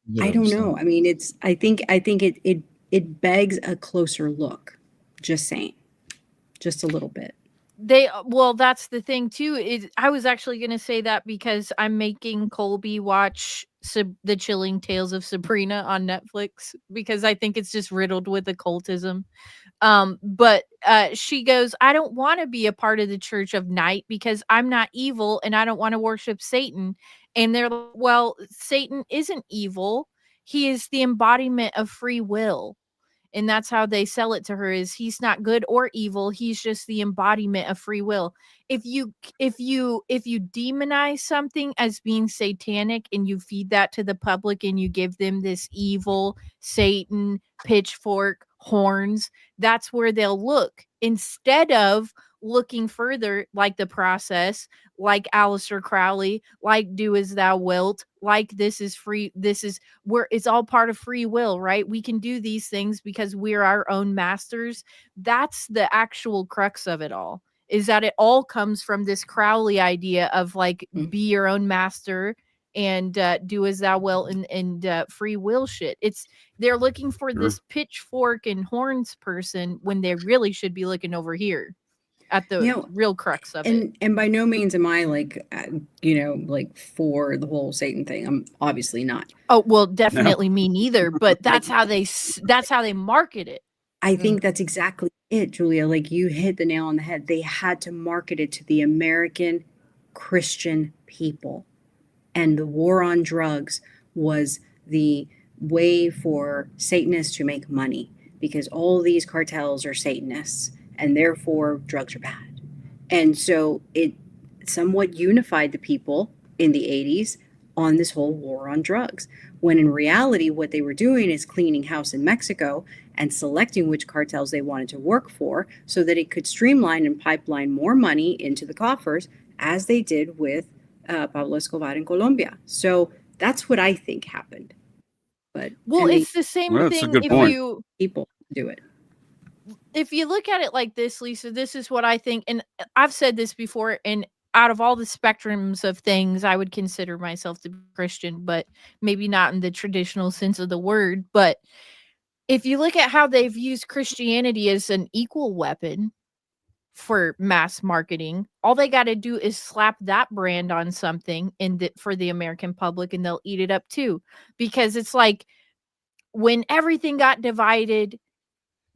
don't know. I mean, I think it begs a closer look. Just saying. Just a little bit. Well, that's the thing too. Is I was actually going to say that because I'm making Colby watch The Chilling Tales of Sabrina on Netflix because I think it's just riddled with occultism. But she goes, I don't want to be a part of the Church of Night because I'm not evil and I don't want to worship Satan. And they're like, well, Satan isn't evil. He is the embodiment of free will. And that's how they sell it to her, is he's not good or evil, he's just the embodiment of free will. If you demonize something as being satanic and you feed that to the public and you give them this evil Satan pitchfork horns, that's where they'll look, instead of looking further, like The Process, like Aleister Crowley, like Do As Thou Wilt, like this is where it's all part of free will, right? We can do these things because we're our own masters. That's the actual crux of it all, is that it all comes from this Crowley idea of like, be your own master and do as thou wilt, and free will shit. They're looking for this pitchfork and horns person when they really should be looking over here at the real crux of it. And by no means am I like, like for the whole Satan thing. I'm obviously not. Oh, well, definitely me neither. But that's how they market it. I think that's exactly it, Julia. Like, you hit the nail on the head. They had to market it to the American Christian people. And the war on drugs was the way for Satanists to make money, because all these cartels are Satanists and therefore drugs are bad. And so it somewhat unified the people, in the 80s on this whole war on drugs, when in reality, what they were doing is cleaning house in Mexico and selecting which cartels they wanted to work for so that it could streamline and pipeline more money into the coffers, as they did with Pablo Escobar in Colombia. So that's what I think happened. But Well, and it's the same Well, that's a thing good if point. you people do it. if you look at it like this, Lisa, this is what I think, and I've said this before, and out of all the spectrums of things, I would consider myself to be Christian, but maybe not in the traditional sense of the word. But if you look at how they've used Christianity as an equal weapon for mass marketing, all they got to do is slap that brand on something for the American public, and they'll eat it up too. Because it's like when everything got divided,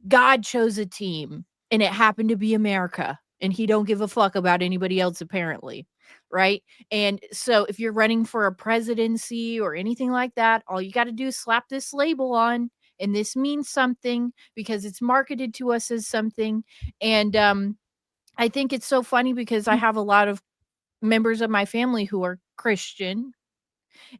God chose a team, and it happened to be America, and he don't give a fuck about anybody else, apparently, right? And so if you're running for a presidency or anything like that, all you got to do is slap this label on, and this means something because it's marketed to us as something. And I think it's so funny because I have a lot of members of my family who are Christian,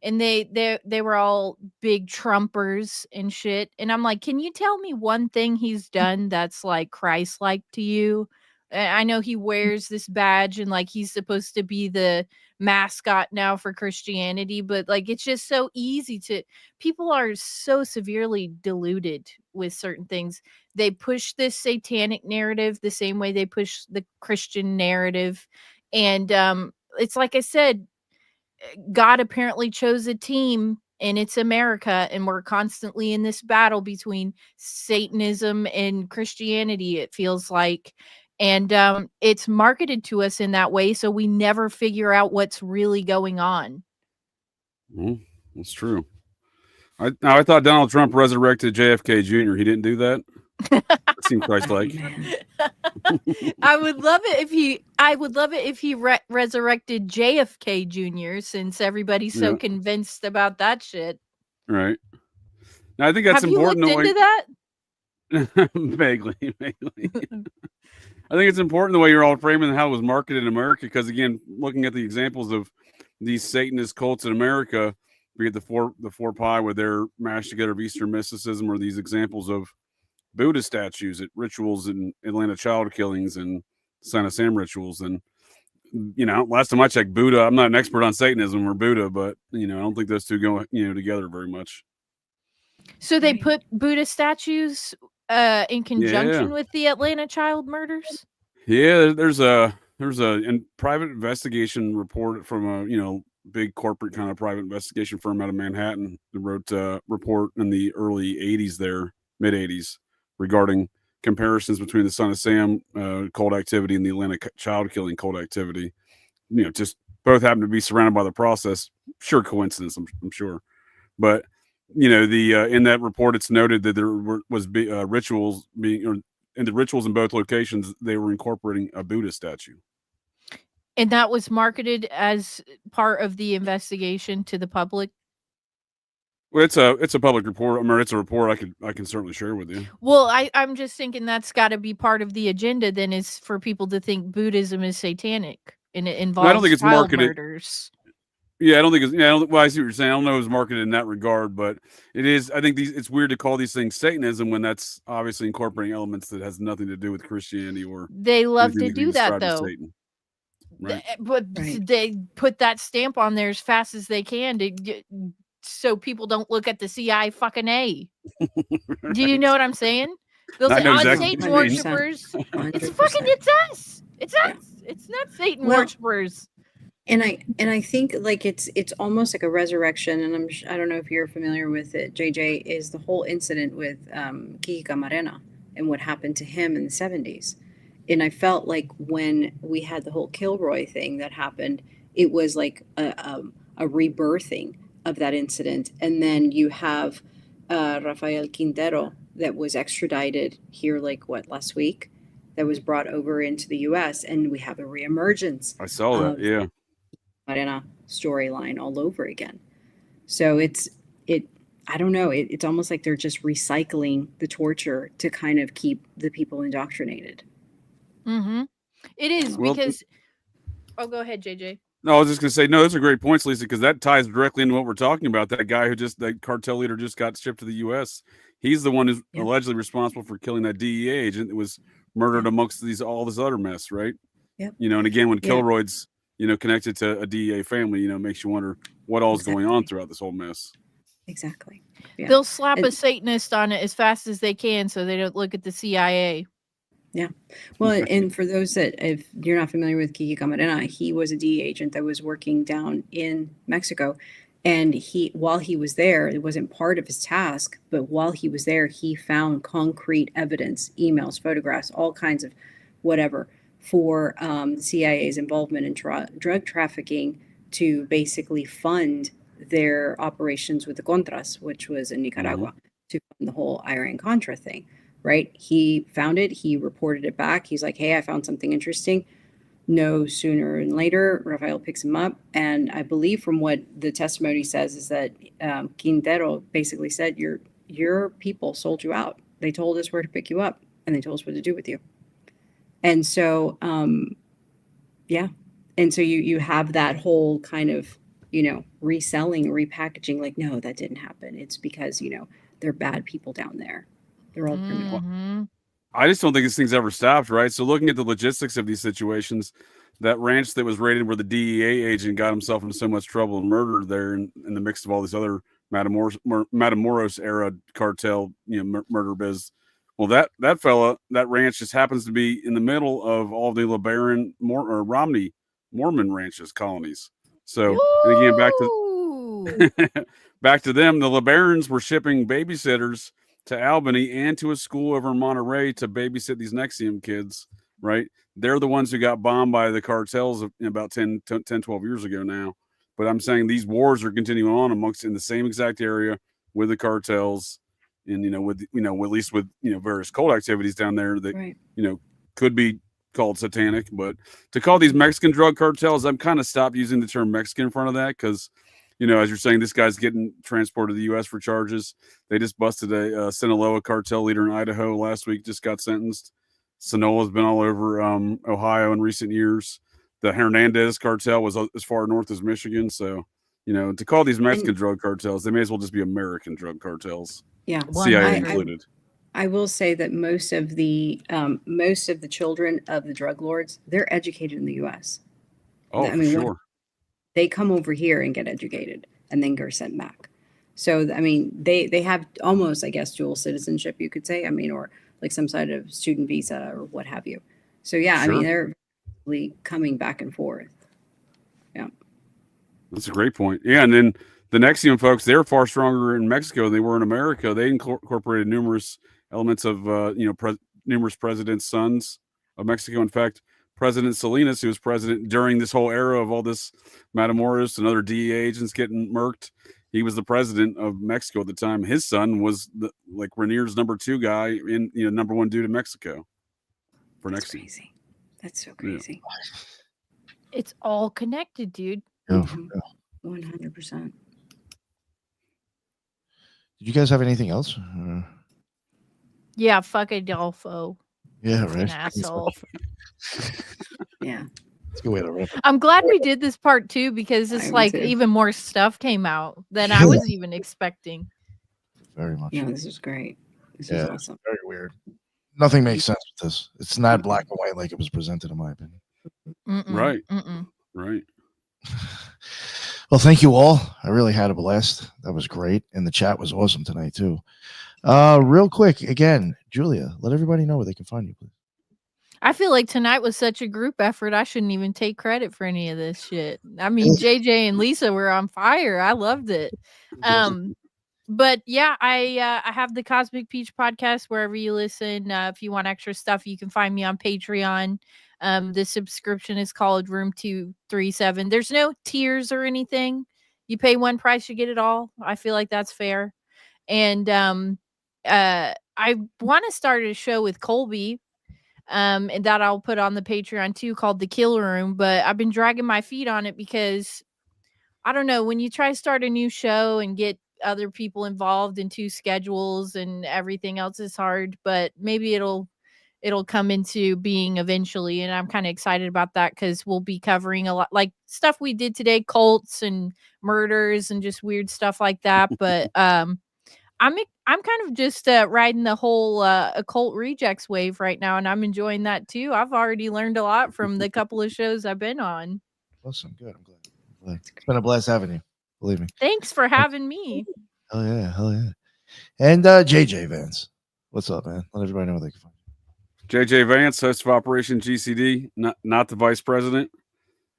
and they were all big Trumpers and shit. And I'm like, can you tell me one thing he's done that's like Christ-like to you? I know he wears this badge and like he's supposed to be the mascot now for Christianity, but like it's just so easy to people are so severely deluded with certain things. They push this satanic narrative the same way they push the Christian narrative. And it's like I said, God apparently chose a team, and it's America, and we're constantly in this battle between Satanism and Christianity, it feels like. And it's marketed to us in that way, so we never figure out what's really going on. Well, that's true. I thought Donald Trump resurrected JFK Jr. He didn't do that. That seemed Christ-like. I would love it if he resurrected JFK Jr., since everybody's so convinced about that shit. Right. Now, I think that's Have you important. looked into that? Vaguely. I think it's important the way you're all framing how it was marketed in America, because again, looking at the examples of these Satanist cults in America, we get the four pie with their mashed together of Eastern mysticism, or these examples of Buddha statues at rituals and Atlanta child killings and Son of Sam rituals. And last time I checked, Buddha, I'm not an expert on Satanism or Buddha, but I don't think those two go together very much. So they put Buddha statues in conjunction with the Atlanta child murders? Yeah, there's a private investigation report from a big corporate kind of private investigation firm out of Manhattan that wrote a report in the early 80s there, mid 80s, regarding comparisons between the Son of Sam cult activity and the Atlanta child killing cult activity. Just both happen to be surrounded by the process. Sure coincidence, I'm sure. But in that report, it's noted that there was rituals being, or in the rituals in both locations, they were incorporating a Buddha statue. And that was marketed as part of the investigation to the public? Well, it's a public report. I mean, it's a report I can certainly share with you. Well, I'm just thinking that's got to be part of the agenda then, is for people to think Buddhism is satanic and it involves I don't think it's child marketed. Murders. Yeah, I don't think it's. Well, I see what you're saying. I don't know if it's marketed in that regard, but it is. I think it's weird to call these things Satanism when that's obviously incorporating elements that has nothing to do with Christianity or. They love to do that though. Right. But they put that stamp on there as fast as they can so people don't look at the CI fucking A. Right. Do you know what I'm saying? They'll say, exactly Satan worshippers. It's us. It's us. It's not Satan worshippers. And I think like it's almost like a resurrection, and I don't know if you're familiar with it, JJ, is the whole incident with Kiki Camarena and what happened to him in the 70s. And I felt like when we had the whole Kilroy thing that happened, it was like a rebirthing of that incident. And then you have Rafael Quintero that was extradited here last week, that was brought over into the U.S. and we have a reemergence. I saw that, yeah. Marina storyline all over again. So I don't know. It's almost like they're just recycling the torture to kind of keep the people indoctrinated. Mm-hmm. It is because. Oh, go ahead, JJ. No, I was just gonna say, no, those are great points, Lisa, because that ties directly into what we're talking about. That guy that cartel leader just got shipped to the U.S. He's the one who's allegedly responsible for killing that DEA agent that was murdered amongst all this other mess, right? Yep. And again, when Kilroyd's, connected to a DEA family, makes you wonder what all's going on throughout this whole mess. Exactly. Yeah. They'll slap a Satanist on it as fast as they can so they don't look at the CIA. Yeah. Well, and for those that, if you're not familiar with Kiki Camarena, he was a DEA agent that was working down in Mexico. And while he was there, it wasn't part of his task, but while he was there, he found concrete evidence, emails, photographs, all kinds of whatever for CIA's involvement in drug trafficking to basically fund their operations with the Contras, which was in Nicaragua, to fund the whole Iran-Contra thing, right? He found it. He reported it back. He's like, hey, I found something interesting. No sooner than later, Rafael picks him up. And I believe from what the testimony says is that Quintero basically said, your people sold you out. They told us where to pick you up and they told us what to do with you. And so, yeah. And so you have that whole kind of, reselling, repackaging, like, no, that didn't happen. It's because, they're bad people down there. They're all criminal. I just don't think this thing's ever stopped, right? So looking at the logistics of these situations, that ranch that was raided where the DEA agent got himself into so much trouble and murdered there in the mix of all these other Matamoros era cartel, murder biz. Well, that fella, that ranch just happens to be in the middle of all the LeBaron or Romney Mormon ranches, colonies. So, and again, back to them, the LeBarons were shipping babysitters to Albany and to a school over in Monterey to babysit these Nexium kids, right? They're the ones who got bombed by the cartels about 12 years ago now. But I'm saying these wars are continuing on in the same exact area with the cartels and, at least with, various cult activities down there that, could be called satanic. But to call these Mexican drug cartels, I'm kind of stopped using the term Mexican in front of that because, as you're saying, this guy's getting transported to the U.S. for charges. They just busted a Sinaloa cartel leader in Idaho last week, just got sentenced. Sinaloa's been all over Ohio in recent years. The Hernandez cartel was as far north as Michigan. So, to call these Mexican drug cartels, they may as well just be American drug cartels. Yeah, CIA included. I will say that most of the children of the drug lords, they're educated in the U.S. Oh, for sure. They come over here and get educated and then get sent back. So, I mean, they have almost, I guess, dual citizenship, you could say. I mean, or like some sort of student visa or what have you. So, yeah, sure. I mean, they're really coming back and forth. Yeah. That's a great point. Yeah, and then the Nexium folks, they're far stronger in Mexico than they were in America. They incorporated numerous elements of, numerous presidents' sons of Mexico. In fact, President Salinas, who was president during this whole era of all this Matamoros and other DEA agents getting murked, he was the president of Mexico at the time. His son was Rainier's number 2 guy in, number 1 dude in Mexico. That's crazy. That's so crazy. Yeah. It's all connected, dude. Yeah, 100%. Did you guys have anything else? Yeah, fuck Adolfo. Yeah, He's right. an asshole. Yeah. That's a good way to wrap it. I'm glad we did this part 2 because it's even more stuff came out than I was even expecting. Very much. Yeah, this is great. This is awesome. Very weird. Nothing makes sense with this. It's not black and white like it was presented, in my opinion. Right. Right. Well, thank you all. I really had a blast. That was great. And the chat was awesome tonight, too. Real quick, again, Julia, let everybody know where they can find you, please. I feel like tonight was such a group effort. I shouldn't even take credit for any of this shit. I mean, JJ and Lisa were on fire. I loved it. But yeah, I have the Cosmic Peach podcast wherever you listen. If you want extra stuff, you can find me on Patreon. The subscription is called Room 237. There's no tiers or anything. You pay one price, you get it all. I feel like that's fair. And I want to start a show with Colby. And that I'll put on the Patreon too, called The Kill Room. But I've been dragging my feet on it because I don't know, when you try to start a new show and get other people involved in 2 schedules and everything else is hard, but maybe it'll it'll come into being eventually. And I'm kind of excited about that because we'll be covering a lot like stuff we did today, cults and murders and just weird stuff like that. But I'm kind of just riding the whole occult rejects wave right now, and I'm enjoying that too. I've already learned a lot from the couple of shows I've been on. Awesome, good. I'm glad. It's been a blast having you. Believe me. Thanks for having me. Hell yeah. And JJ Vance, what's up, man? Let everybody know what they can find. JJ Vance, host of Operation GCD, not the vice president.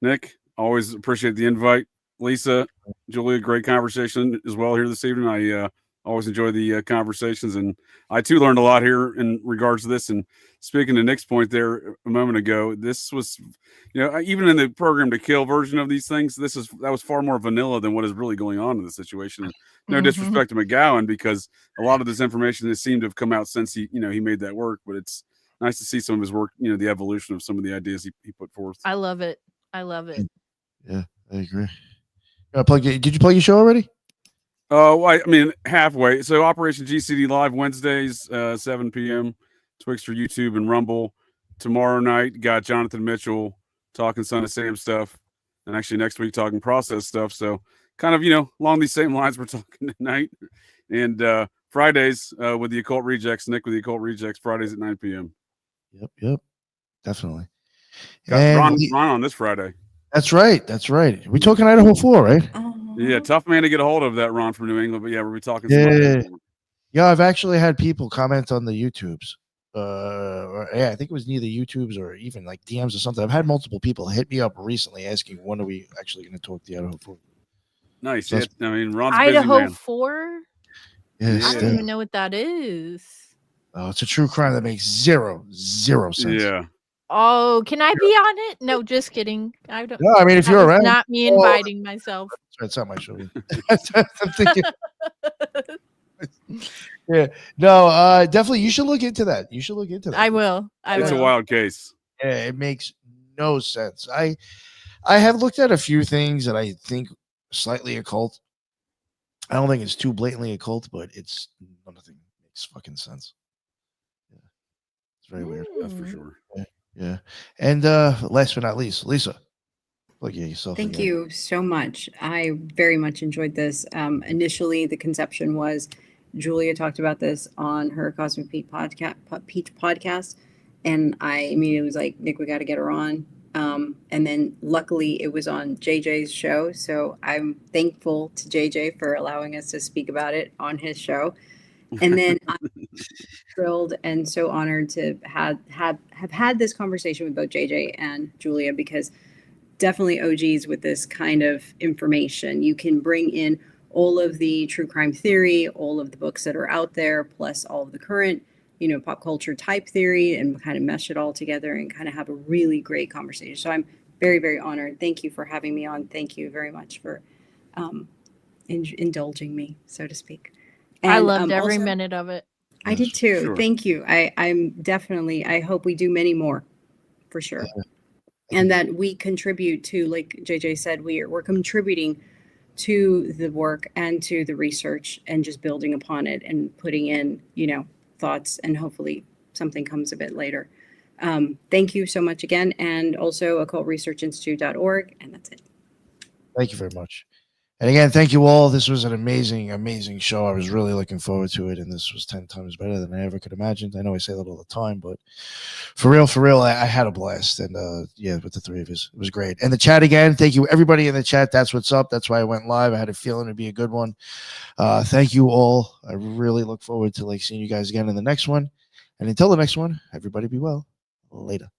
Nick, always appreciate the invite. Lisa, Julia, great conversation as well here this evening. I always enjoy the conversations, and I too learned a lot here in regards to this. And speaking to Nick's point there a moment ago, this was, even in the Program to Kill version of these things, that was far more vanilla than what is really going on in the situation. And no disrespect to McGowan, because a lot of this information has seemed to have come out since he made that work, but it's nice to see some of his work, the evolution of some of the ideas he put forth. I love it. Yeah, I agree. Did you plug your show already? I mean, halfway. So Operation GCD Live Wednesdays, 7 p.m. Twixter, YouTube, and Rumble. Tomorrow night, got Jonathan Mitchell talking Son of Sam stuff. And actually next week talking process stuff. So kind of, along these same lines we're talking tonight. And Fridays with the Occult Rejects, Nick with the Occult Rejects, Fridays at 9 p.m. Yep. Definitely. Got Ron on this Friday. That's right. We talking Idaho 4, right? Yeah, tough man to get a hold of, that Ron from New England. But yeah, we'll be talking. Yeah, I've actually had people comment on the YouTubes. I think it was neither YouTubes or even like DMs or something. I've had multiple people hit me up recently asking when are we actually going to talk the Idaho 4. Nice. So I mean, Ron's Idaho busy, 4? Yes, I don't even know what that is. Oh, it's a true crime that makes zero sense. Yeah. Oh, can I be on it? No, just kidding. I don't. No, I mean, if you're around, not me inviting myself. It's not my show. I'm thinking. Yeah, no, definitely. You should look into that. I will. It's a wild case. Yeah, it makes no sense. I have looked at a few things that I think slightly occult. I don't think it's too blatantly occult, but it's nothing makes fucking sense. Yeah, it's very weird. That's for sure. Yeah. And last but not least, Lisa, look at yourself. Thank you so much. I very much enjoyed this. Initially, the conception was Julia talked about this on her Cosmic Peach podcast, and I immediately was like, Nick, we got to get her on. And then luckily it was on JJ's show. So I'm thankful to JJ for allowing us to speak about it on his show. And then I'm thrilled and so honored to have had this conversation with both JJ and Julia, because definitely OGs with this kind of information. You can bring in all of the true crime theory, all of the books that are out there, plus all of the current, pop culture type theory, and kind of mesh it all together and kind of have a really great conversation. So I'm very, very honored. Thank you for having me on. Thank you very much for indulging me, so to speak. And, I loved every minute of it. I did too. Sure. Thank you. I hope we do many more, for sure. And that we contribute to, like JJ said, we're contributing to the work and to the research and just building upon it and putting in, thoughts, and hopefully something comes of it later. Thank you so much again. And also occultresearchinstitute.org. And that's it. Thank you very much. And again, thank you all. This was an amazing show. I was really looking forward to it, and this was 10 times better than I ever could imagine. I know I say that all the time, but for real, I had a blast. And with the three of us, it was great. And the chat again, thank you everybody in the chat. That's what's up. That's why I went live. I had a feeling it'd be a good one. Thank you all. I really look forward to seeing you guys again in the next one. And until the next one, everybody be well. Later.